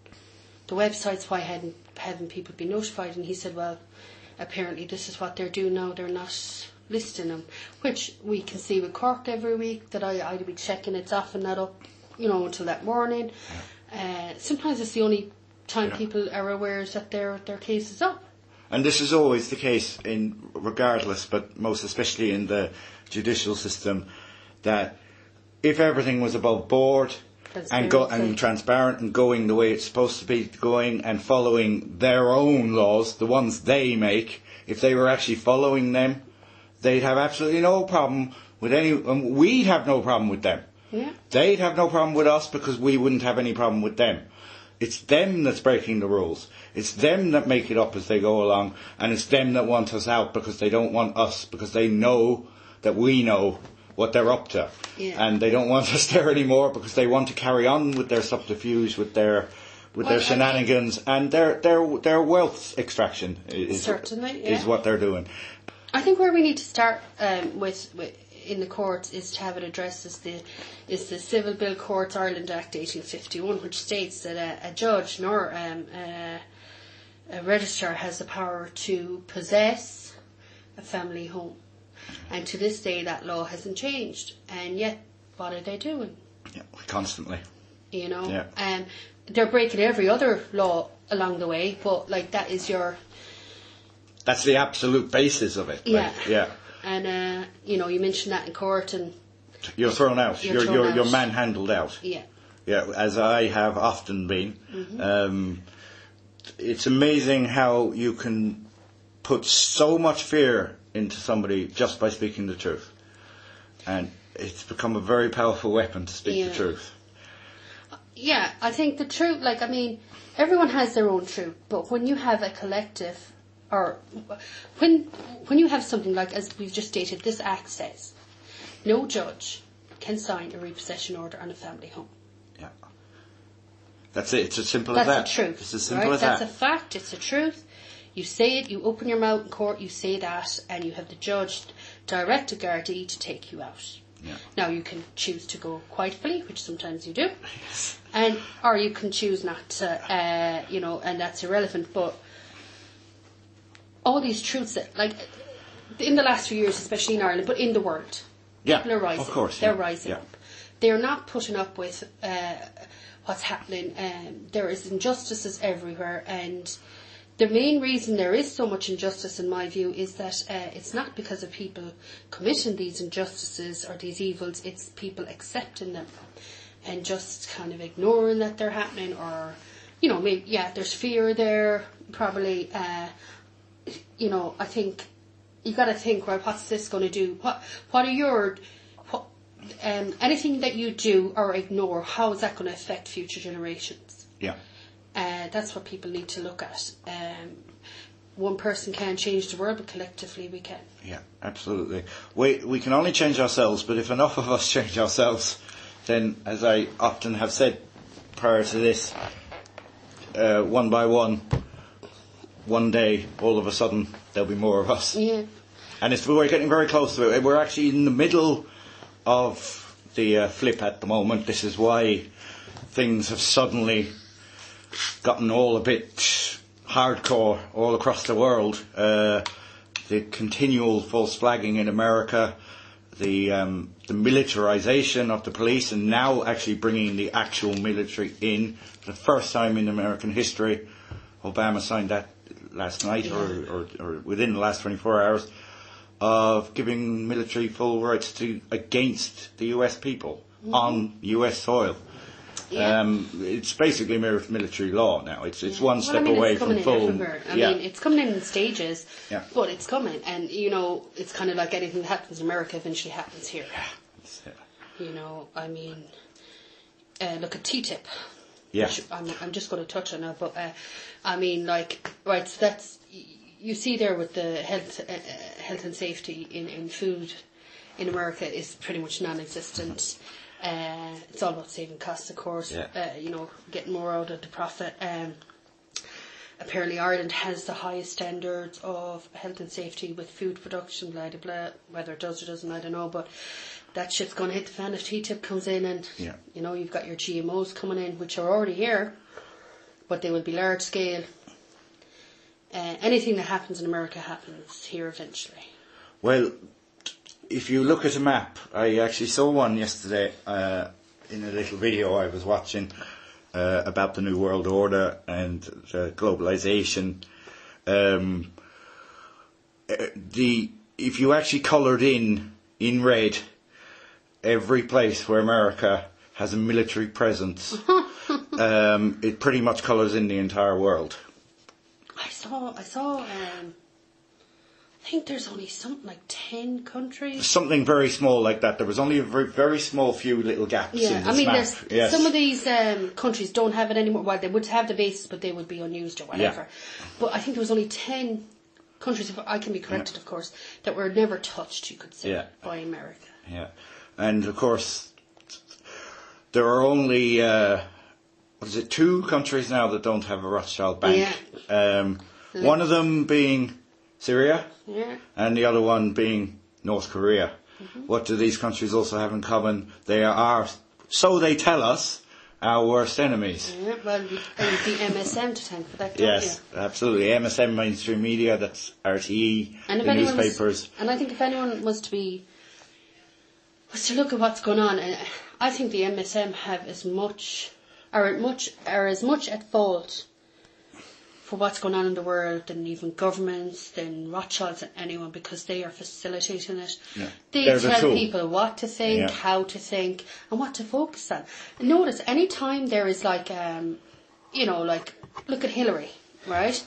the websites, why haven't people been notified? And he said, well, apparently this is what they're doing now, they're not listing them, which we can see with Cork every week, that I'd be checking, it's often not up, until that morning. Sometimes it's the only time people are aware that their case is up. And this is always the case regardless, but most especially in the judicial system, that if everything was above board and transparent and going the way it's supposed to be going and following their own laws, the ones they make, if they were actually following them, they'd have absolutely no problem with we'd have no problem with them. Yeah. They'd have no problem with us because we wouldn't have any problem with them. It's them that's breaking the rules. It's them that make it up as they go along, and it's them that want us out because they don't want us, because they know that we know what they're up to. Yeah. And they don't want us there anymore because they want to carry on with their subterfuge, with their shenanigans, and their wealth extraction is what they're doing. I think where we need to start with in the courts is to have it addressed is the Civil Bill Courts Ireland Act 1851, which states that a judge nor a registrar has the power to possess a family home. And to this day that law hasn't changed. And yet, what are they doing? Yeah, constantly. Yeah. They're breaking every other law along the way, but that's the absolute basis of it. Yeah. Like, yeah. And you mentioned that in court, and you're thrown out. You're manhandled out. Yeah. Yeah, as I have often been. Mm-hmm. It's amazing how you can put so much fear into somebody just by speaking the truth, and it's become a very powerful weapon to speak the truth. Yeah, I think the truth. Everyone has their own truth, but when you have a collective, or when you have something like, as we've just stated, this Act says, no judge can sign a repossession order on a family home. Yeah. That's it. It's as simple as that. That's the truth. It's as simple as that. That's a fact. It's the truth. You say it, you open your mouth in court, you say that, and you have the judge direct a Gardaí to take you out. Yeah. Now, you can choose to go quietly, which sometimes you do, yes. or you can choose not to, and that's irrelevant. But all these truths that, in the last few years, especially in Ireland, but in the world, people are rising. Of course, they're rising up. They're not putting up with what's happening. There is injustices everywhere, and the main reason there is so much injustice, in my view, is that it's not because of people committing these injustices or these evils, it's people accepting them and just kind of ignoring that they're happening, or, maybe, there's fear there, probably. I think you've got to think, well, what's this going to do? What are your... anything that you do or ignore, how is that going to affect future generations? Yeah. That's what people need to look at. One person can't change the world, but collectively we can. Yeah, absolutely. We can only change ourselves, but if enough of us change ourselves, then, as I often have said prior to this, one by one day, all of a sudden, there'll be more of us. Yeah. And we're getting very close to it. We're actually in the middle of the flip at the moment. This is why things have suddenly gotten all a bit hardcore all across the world. The continual false flagging in America, the militarization of the police, and now actually bringing the actual military in. For the first time in American history, Obama signed that last night or within the last 24 hours, of giving military full rights against the US people on US soil. Yeah. It's basically military law now. It's one Well, step I mean, away it's from coming full. in everywhere. I mean, it's coming in stages, Yeah. but it's coming. And, you know, it's kind of like anything that happens in America eventually happens here. You know, I mean, look at TTIP. Yeah. Which I'm just going to touch on it, but I mean, like, right, so that's, you see there with the health and safety in food in America is pretty much non-existent. It's all about saving costs, of course. Yeah. You know, getting more out of the profit. Apparently, Ireland has the highest standards of health and safety with food production. Blah blah blah. Whether it does or doesn't, I don't know. But that shit's going to hit the fan if TTIP comes in, and you know, you've got your GMOs coming in, which are already here, but they will be large scale. Anything that happens in America happens here eventually. Well, if you look at a map, I actually saw one yesterday in a little video I was watching about the New World Order and globalization. If you actually coloured in red every place where America has a military presence, it pretty much colours in the entire world. I saw. I think there's only something like 10 countries. Something very small like that. There was only a very, very small few little gaps in this map. There's some of these countries don't have it anymore. Well, they would have the bases, but they would be unused or whatever. Yeah. But I think there was only 10 countries, if I can be corrected, of course, that were never touched, you could say, by America. Yeah. And, of course, there are only, 2 countries now that don't have a Rothschild bank. Yeah. One of them being Syria, and the other one being North Korea. Mm-hmm. What do these countries also have in common? They are, so they tell us, our worst enemies. Yeah, well, the MSM to thank for that, don't Yes, absolutely. MSM, mainstream media, that's RTE, and the newspapers. And I think if anyone was to look at what's going on, and I think the MSM have as much at fault for what's going on in the world than even governments, than Rothschilds, and anyone, because they are facilitating it. Yeah. They tell people what to think, how to think, and what to focus on. And notice, any time there is like, look at Hillary, right?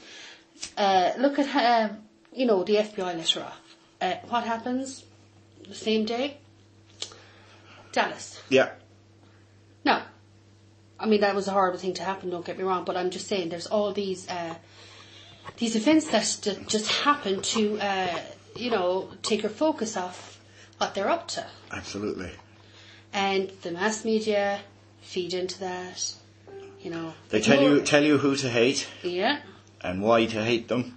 Look at, the FBI let her off. What happens the same day? Dallas. Yeah. No. I mean, that was a horrible thing to happen, don't get me wrong, but I'm just saying there's all these events that just happen to, take your focus off what they're up to. Absolutely. And the mass media feed into that, They tell you who to hate. Yeah. And why to hate them.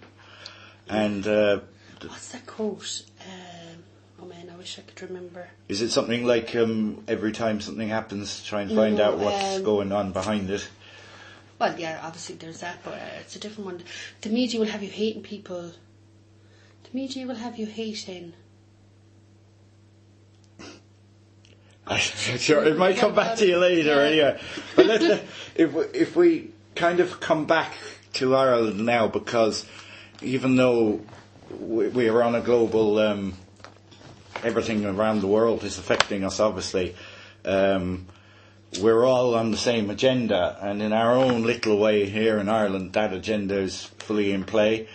And... what's that quote? Oh man, I wish I could remember. Is it something like every time something happens, try and find out what's going on behind it? Well, yeah, obviously there's that, but it's a different one. The media will have you hating people. The media will have you hating. Sure, it might come back to you later anyway. But if we kind of come back to Ireland now, because even though we are on a global... everything around the world is affecting us, obviously. We're all on the same agenda, and in our own little way here in Ireland, that agenda is fully in play.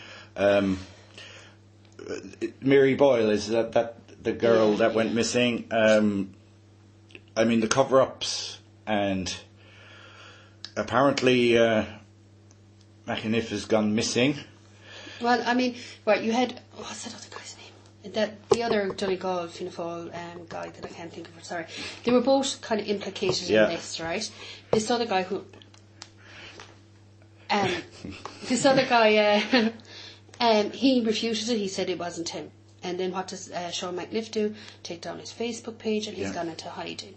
Mary Boyle, is that the girl that went missing? I mean, the cover-ups, and apparently McAniff has gone missing. Well, I mean, right, you had... what's that other guy's name? The other Donegal, Fianna Fáil guy that I can't think of, sorry. They were both kind of implicated in this, right? This other guy who... This other guy, he refuted it. He said it wasn't him. And then what does Sean McNiff do? Take down his Facebook page, and he's gone into hiding.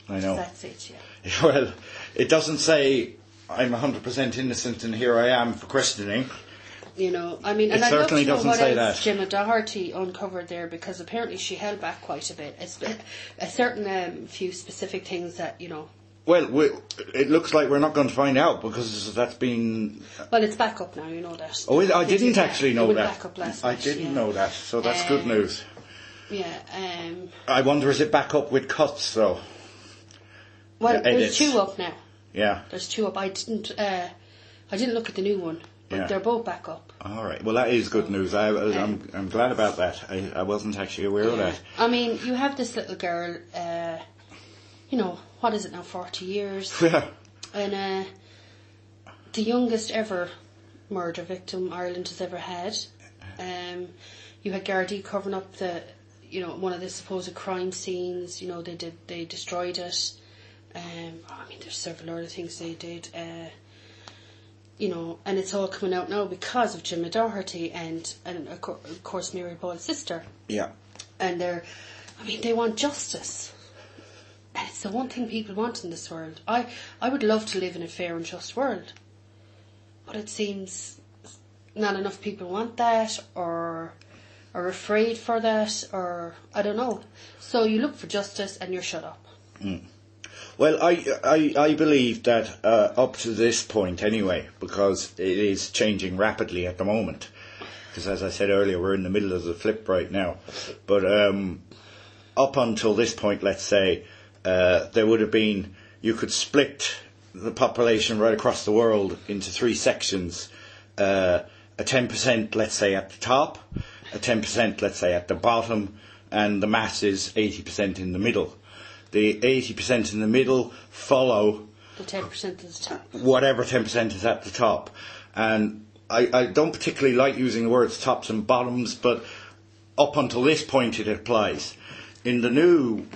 I know. That's it, yeah. Well, it doesn't say I'm 100% innocent and here I am for questioning. You know, I mean, It and I'd love certainly to know doesn't what say else that. Gemma Doherty uncovered there, because apparently she held back quite a bit. It's a certain few specific things that, you know. Well, it looks like we're not going to find out because that's been... Well, it's back up now, you know that. Oh, I didn't actually know it went that. Back up last I night, didn't yeah. know that, so that's good news. Yeah. I wonder, is it back up with cuts, though? Well, Yeah, there's edits. 2 up now. Yeah. There's 2 up. I didn't look at the new one, but Yeah. they're both back up. All right. Well, that is good news. I'm glad about that. I wasn't actually aware of that. I mean, you have this little girl, you know, what is it now, 40 years? Yeah. And the youngest ever murder victim Ireland has ever had. You had Gardaí covering up one of the supposed crime scenes. You know, they destroyed it. I mean, there's several other things they did. You know, and it's all coming out now because of Gemma Doherty and of course Mary Ball's sister. Yeah. And they want justice. And it's the one thing people want in this world. I would love to live in a fair and just world. But it seems not enough people want that, or are afraid for that, or I don't know. So you look for justice and you're shut up. Mm. Well, I believe that up to this point anyway, because it is changing rapidly at the moment. Because as I said earlier, we're in the middle of the flip right now. But up until this point, let's say, there would have been, you could split the population right across the world into 3 sections. A 10%, let's say, at the top, a 10%, let's say, at the bottom, and the masses 80% in the middle. The 80% in the middle follow The 10% at the top. whatever 10% is at the top. And I don't particularly like using the words tops and bottoms, but up until this point it applies. In the new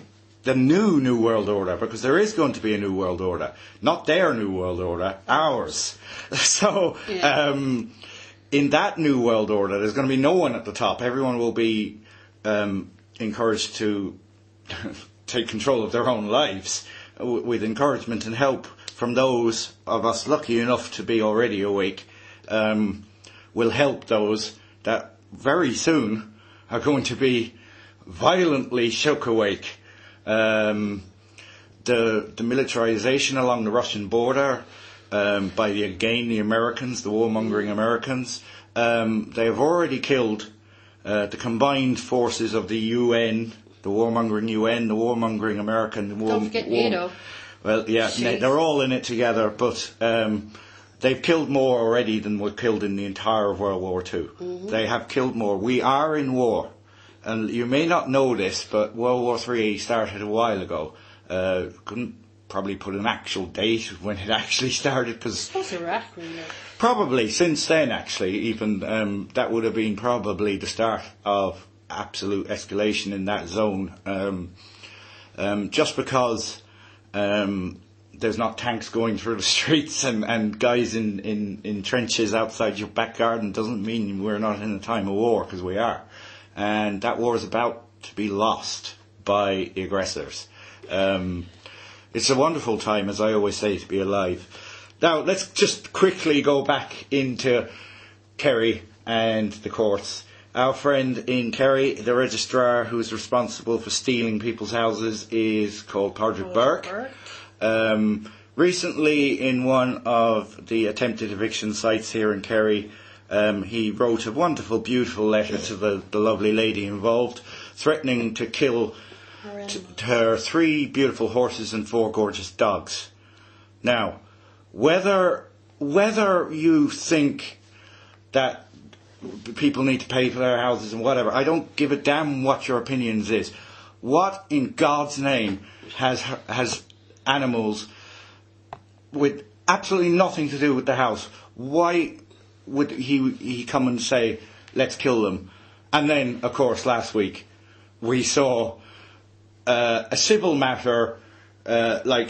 world order, because there is going to be a new world order, not their new world order, ours. So in that new world order, there's going to be no one at the top. Everyone will be encouraged to take control of their own lives with encouragement and help from those of us lucky enough to be already awake. Will help those that very soon are going to be violently shook awake. The militarization along the Russian border by the Americans, the warmongering Americans, they have already killed the combined forces of the UN, the warmongering UN, the warmongering American. Don't forget NATO. Well, yeah, they're all in it together, but they've killed more already than were killed in the entire of World War II. Mm-hmm. They have killed more. We are in war. And you may not know this, but World War III started a while ago. Couldn't probably put an actual date when it actually started, because probably since then, actually, even that would have been probably the start of absolute escalation in that zone. Just because there's not tanks going through the streets and guys in trenches outside your back garden doesn't mean we're not in a time of war, because we are. And that war is about to be lost by the aggressors. It's a wonderful time, as I always say, to be alive. Now, let's just quickly go back into Kerry and the courts. Our friend in Kerry, the registrar who's responsible for stealing people's houses, is called Padraig Burke. Recently, in one of the attempted eviction sites here in Kerry, he wrote a wonderful, beautiful letter to the lovely lady involved, threatening to kill her 3 beautiful horses and 4 gorgeous dogs. Now, whether you think that people need to pay for their houses and whatever, I don't give a damn what your opinions is. What in God's name has animals with absolutely nothing to do with the house? Why would he come and say, let's kill them? And then, of course, last week we saw a civil matter, a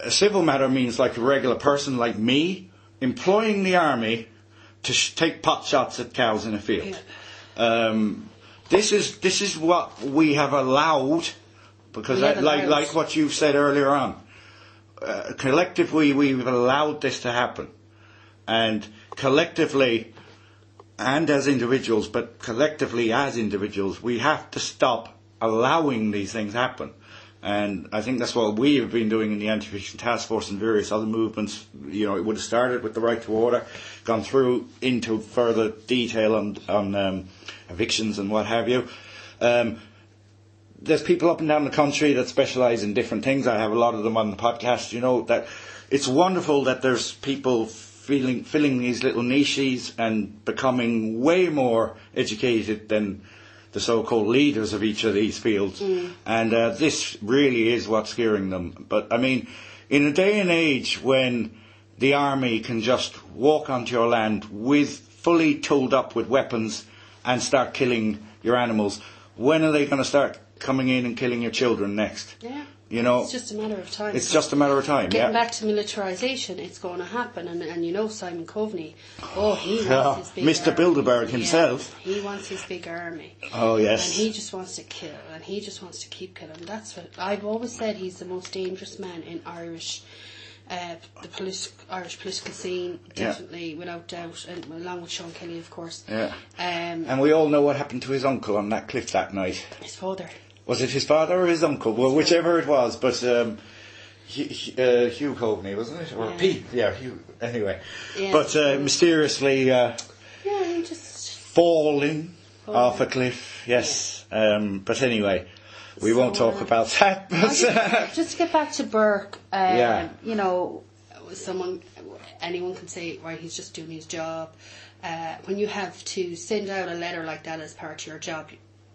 civil matter means like a regular person like me employing the army to take pot shots at cows in a field. This is what we have allowed, because like what you said earlier on, collectively we've allowed this to happen, and collectively and as individuals, but collectively as individuals, we have to stop allowing these things happen. And I think that's what we have been doing in the Anti-Eviction Task Force and various other movements. You know, it would have started with the right to order, gone through into further detail on evictions and what have you. There's people up and down the country that specialise in different things. I have a lot of them on the podcast. You know, that it's wonderful that there's people filling these little niches and becoming way more educated than the so-called leaders of each of these fields. And this really is what's scaring them. But, I mean, in a day and age when the army can just walk onto your land fully tooled up with weapons and start killing your animals, when are they going to start coming in and killing your children next? Yeah. You know, it's just a matter of time. It's just a matter of time, Getting back to militarisation, it's going to happen. And you know Simon Coveney, he wants his big Mr. army. Bilderberg himself. Yeah, he wants his big army. Oh, yes. And he just wants to kill, and he just wants to keep killing. That's what I've always said. He's the most dangerous man in Irish, Irish political scene, definitely, without doubt, and along with Sean Kelly, of course. Yeah. And we all know what happened to his uncle on that cliff that night. His father. Was it his father or his uncle? Well, whichever it was, but Hugh Coveney, wasn't it? Or Pete? Yeah, Hugh. Anyway. Yeah, but mysteriously he just falling off a cliff, yes. Yeah. But anyway, we won't talk about that. But just to get back to Burke, you know, anyone can say, right, he's just doing his job. When you have to send out a letter like that as part of your job,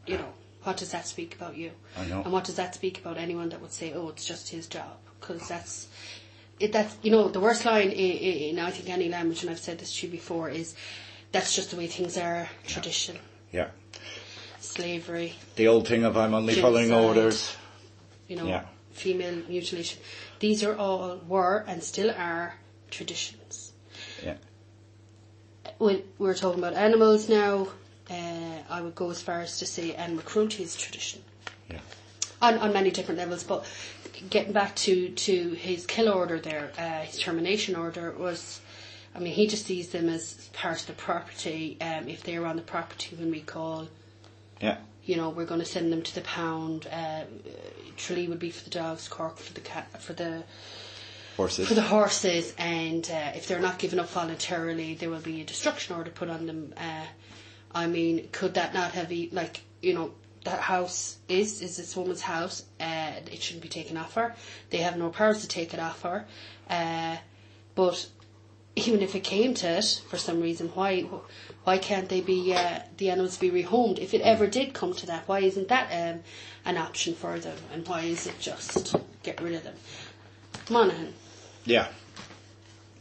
you know, what does that speak about you? I know. And what does that speak about anyone that would say, oh, it's just his job? Because that's you know, the worst line in I think any language, and I've said this to you before, is that's just the way things are, tradition. Yeah. Slavery. The old thing of I'm only following orders. You know, female mutilation. These are all were and still are traditions. Yeah. When we're talking about animals now, I would go as far as to say animal cruelty is tradition. Yeah. On many different levels, but getting back to his kill order there, his termination order was, I mean, he just sees them as part of the property. If they're on the property when we call, you know, we're going to send them to the pound. Tralee would be for the dogs, Cork for the horses, and if they're not given up voluntarily, there will be a destruction order put on them. I mean, could that not have, like, you know, that house is this woman's house, it shouldn't be taken off her. They have no powers to take it off her. But even if it came to it, for some reason, why can't they be, the animals be rehomed? If it ever did come to that, why isn't that an option for them? And why is it just get rid of them? Monaghan. Yeah.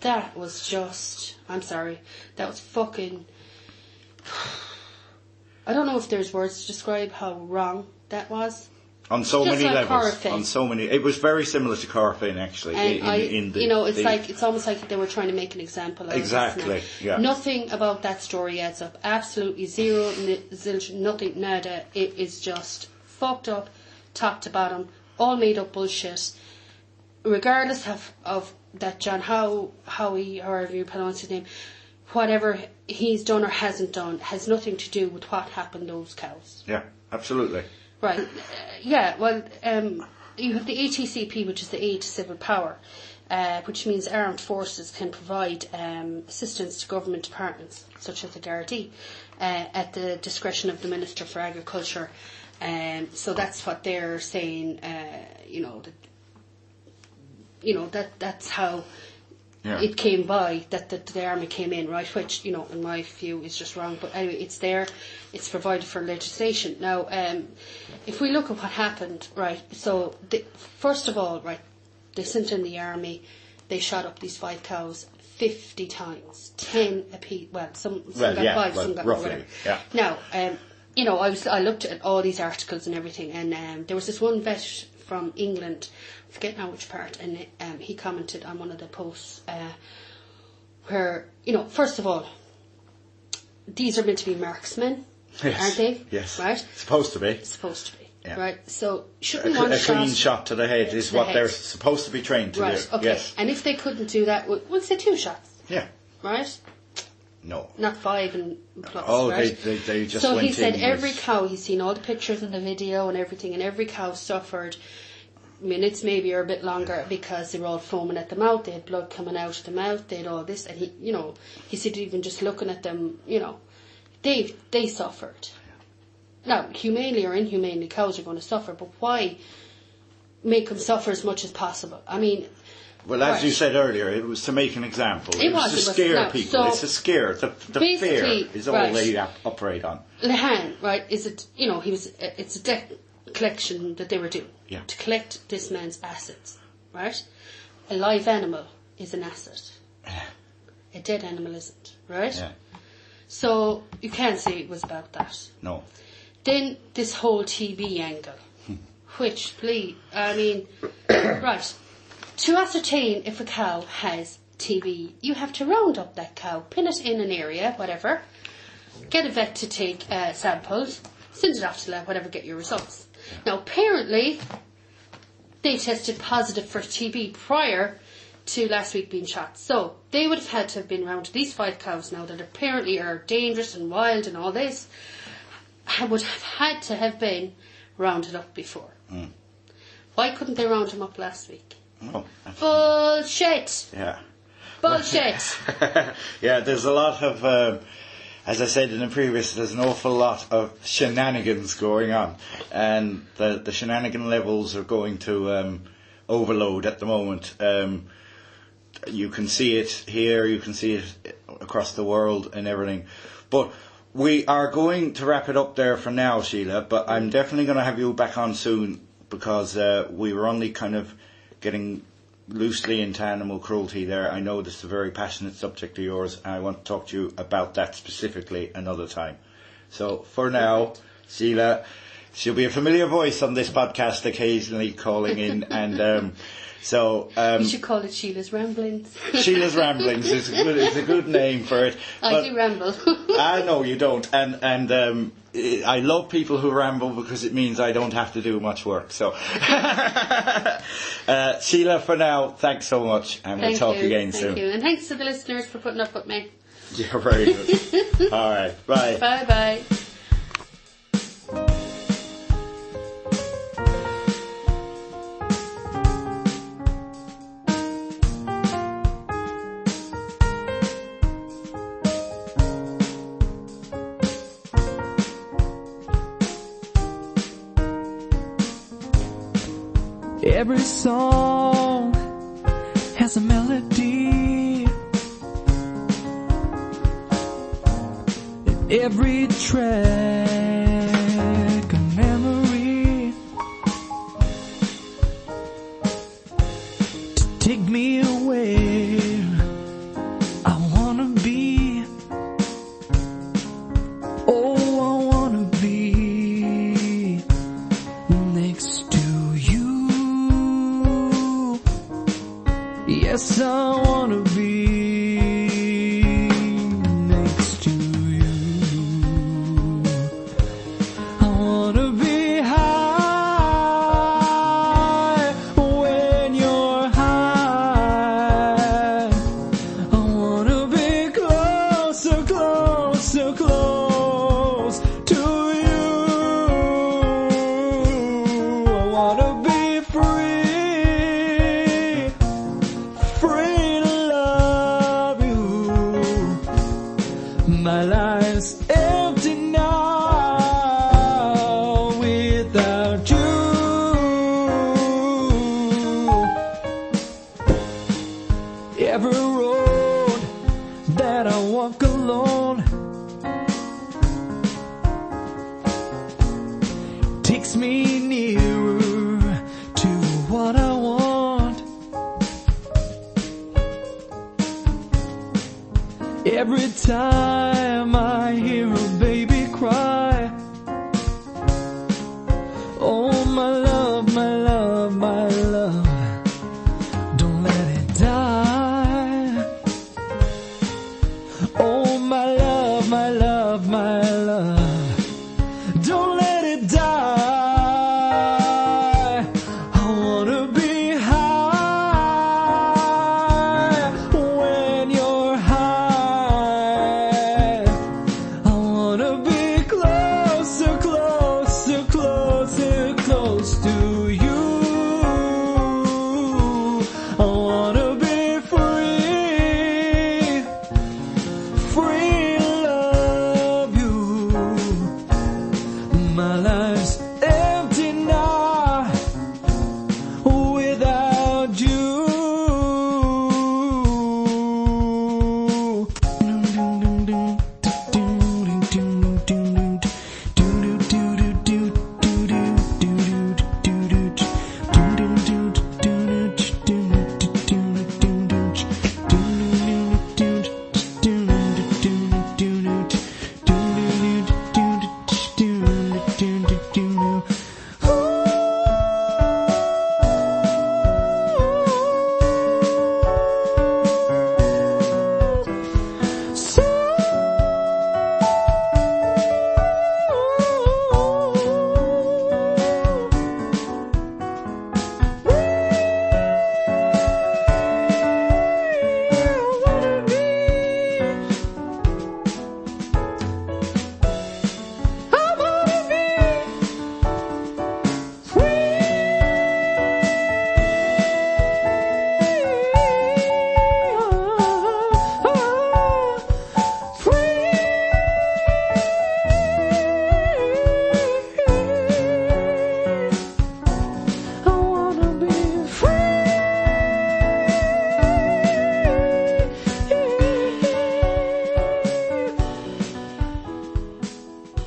That was just, I'm sorry, that was fucking... I don't know if there's words to describe how wrong that was. On so just many like levels. Corfin. On so many. It was very similar to Corfin, actually. And you know, it's almost like they were trying to make an example of exactly. It. Yeah. Nothing about that story adds up. Absolutely zero, zilch, nothing, nada. It is just fucked up, top to bottom, all made up bullshit. Regardless of that John Howie, however you pronounce his name, whatever he's done or hasn't done has nothing to do with what happened to those cows. Yeah, absolutely. Right. Well, you have the ATCP, which is the Aid to Civil Power, which means armed forces can provide assistance to government departments, such as the Gardaí, at the discretion of the Minister for Agriculture. So that's what they're saying, that's how it came by, that the army came in, right, which, you know, in my view is just wrong. But anyway, it's there, it's provided for legislation. Now, if we look at what happened, right, so first of all, right, they sent in the army, they shot up these 5 cows 50 times, 10 apiece, some got 5, some got roughly, whatever. Yeah. Now, you know, I looked at all these articles and everything, and there was this one vet from England, I forget now which part, and he commented on one of the posts, where, first of all, these are meant to be marksmen, Yes. aren't they? Yes. Right? Supposed to be. Supposed to be. Yeah. Right? So, shouldn't one A clean shot... shot to the head is the what head. they're supposed to be trained to Right, do. okay. Yes. And if they couldn't do that, we'll say 2 shots, Yeah. right? No. Not 5 and plus, Oh, right? they just so went he said in every with- cow, he's seen all the pictures and the video and everything, and every cow suffered minutes maybe or a bit longer because they were all foaming at the mouth, they had blood coming out of the mouth, they had all this, and he said even just looking at them, they suffered. Now, humanely or inhumanely, cows are going to suffer, but why make them suffer as much as possible? I mean... Well, as right. you said earlier, it was to make an example. It was to scare no, people. so It's to scare. The fear basically, is all right. they operate on. Lehan, right, it's a debt collection that they were doing. Yeah. To collect this man's assets, right? A live animal is an asset. A dead animal isn't, right? Yeah. So you can't say it was about that. No. Then this whole TB angle, which, right, to ascertain if a cow has TB, you have to round up that cow, pin it in an area, whatever, get a vet to take samples, send it off to lab, whatever, get your results. Now, apparently, they tested positive for TB prior to last week being shot. So, they would have had to have been around these 5 cows now that apparently are dangerous and wild and all this, would have had to have been rounded up before. Why couldn't they round them up last week? Oh, Bullshit! yeah. Bullshit! Yeah, there's a lot of, as I said in the previous, there's an awful lot of shenanigans going on. And the shenanigan levels are going to overload at the moment. You can see it here, you can see it across the world and everything. But we are going to wrap it up there for now, Sheila, but I'm definitely going to have you back on soon because we were only kind of getting loosely into animal cruelty there. I know this is a very passionate subject of yours, and I want to talk to you about that specifically another time. So for now, Sheila, she'll be a familiar voice on this podcast occasionally calling in, and You should call it Sheila's Ramblings. Sheila's Ramblings is a good name for it. I do ramble. I know you don't, and I love people who ramble because it means I don't have to do much work. So, Sheila, for now, thanks so much, and we'll talk again soon. Thank you, and thanks to the listeners for putting up with me. Yeah, very good. All right, bye. Bye bye. Every song has a melody. Every track a memory to take me away. I wanna be. Oh, I wanna be next to you. Yes, I wanna be next to you. I wanna be high when you're high. I wanna be closer, closer, close to you. I wanna be free, free to love you. My life's empty now without you. Every road that I walk alone takes me nearer to what I want. Every time I hear a baby cry, oh my love, my love, my love, don't let it die. Oh, my love, my love, my love, don't let it die. I wanna be high when you're high. I wanna be closer, closer, closer, close to you. I wanna be free, free to love you. My life's empty now without you.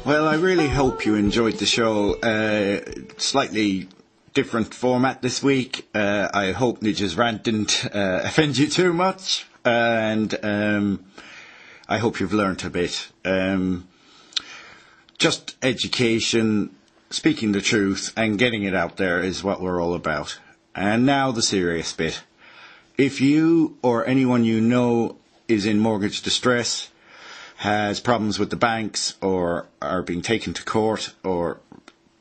Well, I really hope you enjoyed the show. Slightly different format this week. I hope Nidge's rant didn't offend you too much. And I hope you've learnt a bit. Just education, speaking the truth and getting it out there is what we're all about. And now the serious bit. If you or anyone you know is in mortgage distress, has problems with the banks, or are being taken to court, or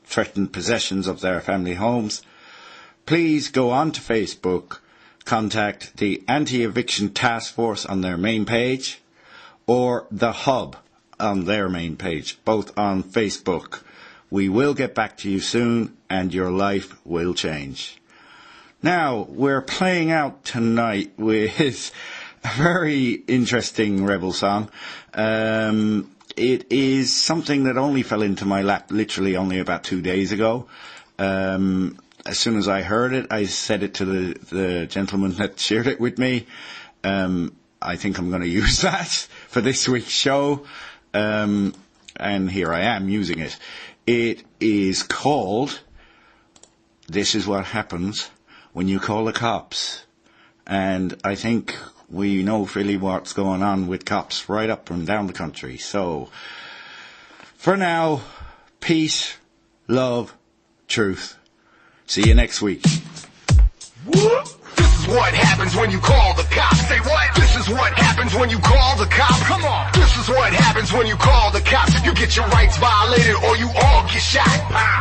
threatened possessions of their family homes, please go on to Facebook, contact the Anti-Eviction Task Force on their main page, or the Hub on their main page, both on Facebook. We will get back to you soon, and your life will change. Now, we're playing out tonight with a very interesting rebel song. It is something that only fell into my lap literally only about 2 days ago. As soon as I heard it, I said it to the gentleman that shared it with me. I think I'm going to use that for this week's show. And here I am using it. It is called This Is What Happens When You Call the Cops. And I think we know really what's going on with cops right up and down the country. So, for now, peace, love, truth. See you next week. This is what happens when you call the cops. Say what? This is what happens when you call the cops. Come on. This is what happens when you call the cops. You get your rights violated or you all get shot.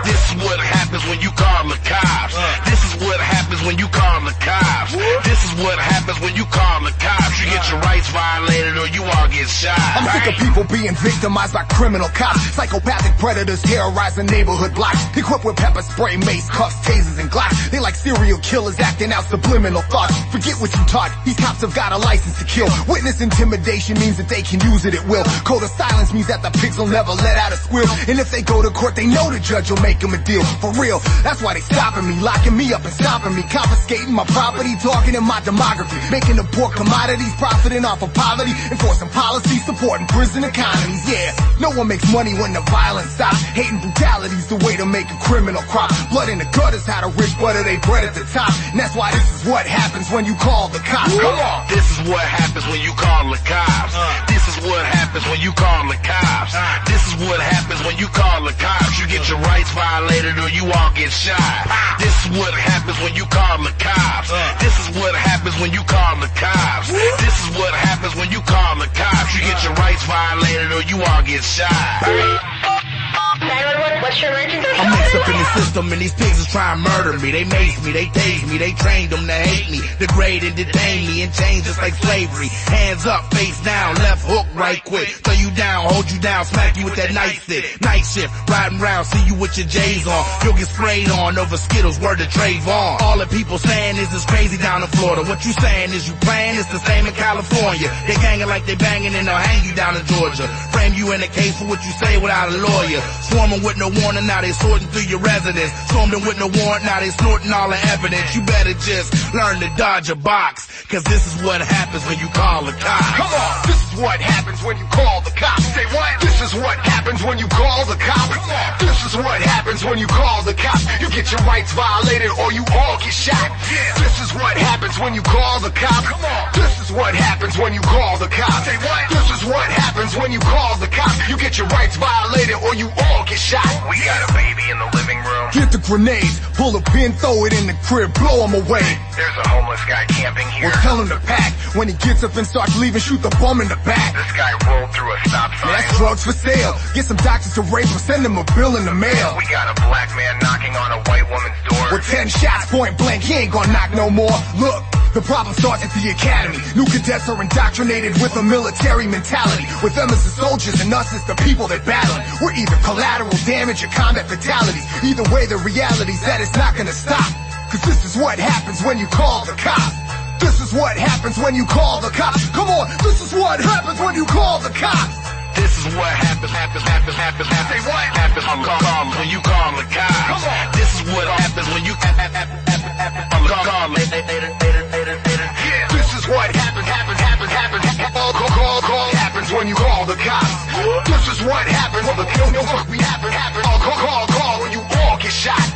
This is what happens when you call the cops. This is what happens when you call the cops. This is what happens when you call the cops. You get your rights violated or you all get shot. I'm sick of people being victimized by criminal cops. Psychopathic predators terrorizing neighborhood blocks. Equipped with pepper spray, mace, cuffs, tasers, and glocks. They like serial killers acting out subliminal thoughts. Forget what you taught. These cops have got a license to kill. Witness intimidation means that they can use it at will. Code of silence means that the pigs will never let out a squeal. And if they go to court, they know the judge will make them a deal. For real, that's why they stopping me, locking me up and stopping me, confiscating my property, talking in my demography, making the poor commodities, profiting off of poverty, enforcing policies, supporting prison economies. Yeah, no one makes money when the violence stops. Hating brutality's the way to make a criminal crop. Blood in the gutters, how the rich butter they bread at the top. And that's why this is what happens when you call the cops. Come on. This is what happens when you call the cops. This is what happens when you call the cops. This is what happens when you call the cops. You get your rights violated or you all get shot. This is what happens when you call the cops. This is what happens when you call the cops. This is what happens when you call the cops. You you all get shot. 911, what's your emergency? I'm mixed up in the system and these pigs is trying to murder me. They mace me, they tase me, they trained them to hate me, degrade and detain me and change just like slavery. Hands up, face down, left hook right quick. Throw you down, hold you down, smack you with that nightstick. Night shift, riding round, see you with your J's on. You'll get sprayed on over Skittles, word to Trayvon. All the people saying is it's crazy down in Florida. What you saying is you playing, it's the same in California. They ganging like they banging and they'll hang you down in Georgia. Frame you in a case for what you say without a lawyer. Swarming with no warning, now they sorting through your residence. Stormed in with no warrant, now they snorting all the evidence. You better just learn to dodge a box, cause this is what happens when you call the cops. Come on, this is what happens when you call the cops. Say what? This is what happens when you call the cops. Come on. This is what happens when you call the cops. You get your rights violated or you all get shot. Yeah. This is what happens when you call the cops. Come on. This is what happens when you call the cops. Say what? This is what happens when you call the cops. You get your rights violated or you all get shot. We got a baby in the living room. Get the grenades, pull a pin, throw it in the crib, blow him away. There's a homeless guy camping here. Or tell him to pack. When he gets up and starts leaving, shoot the bum in the back. This guy rolled through a stop sign. That's drugs for sale. Get some doctors to rape him, send him a bill in the mail. We got a black man knocking on a white woman's door. With 10 shots, point blank, he ain't gonna knock no more. Look, the problem starts at the academy. New cadets are indoctrinated with a military mentality. With them as the soldiers and us as the people that battle. We're either collateral damage or combat fatalities. Either way, the reality's that it's not gonna stop. Cause this is what happens when you call the cops. This is what happens when you call the cops. Come on, this is what happens when you call the cops. This is what happens. Say what? Happens when you call the cops. Come on. This is what happens when you call. Yeah. This is what happens. Call happens when you call the cops. This is what happens. We happen. Call when you all get shot.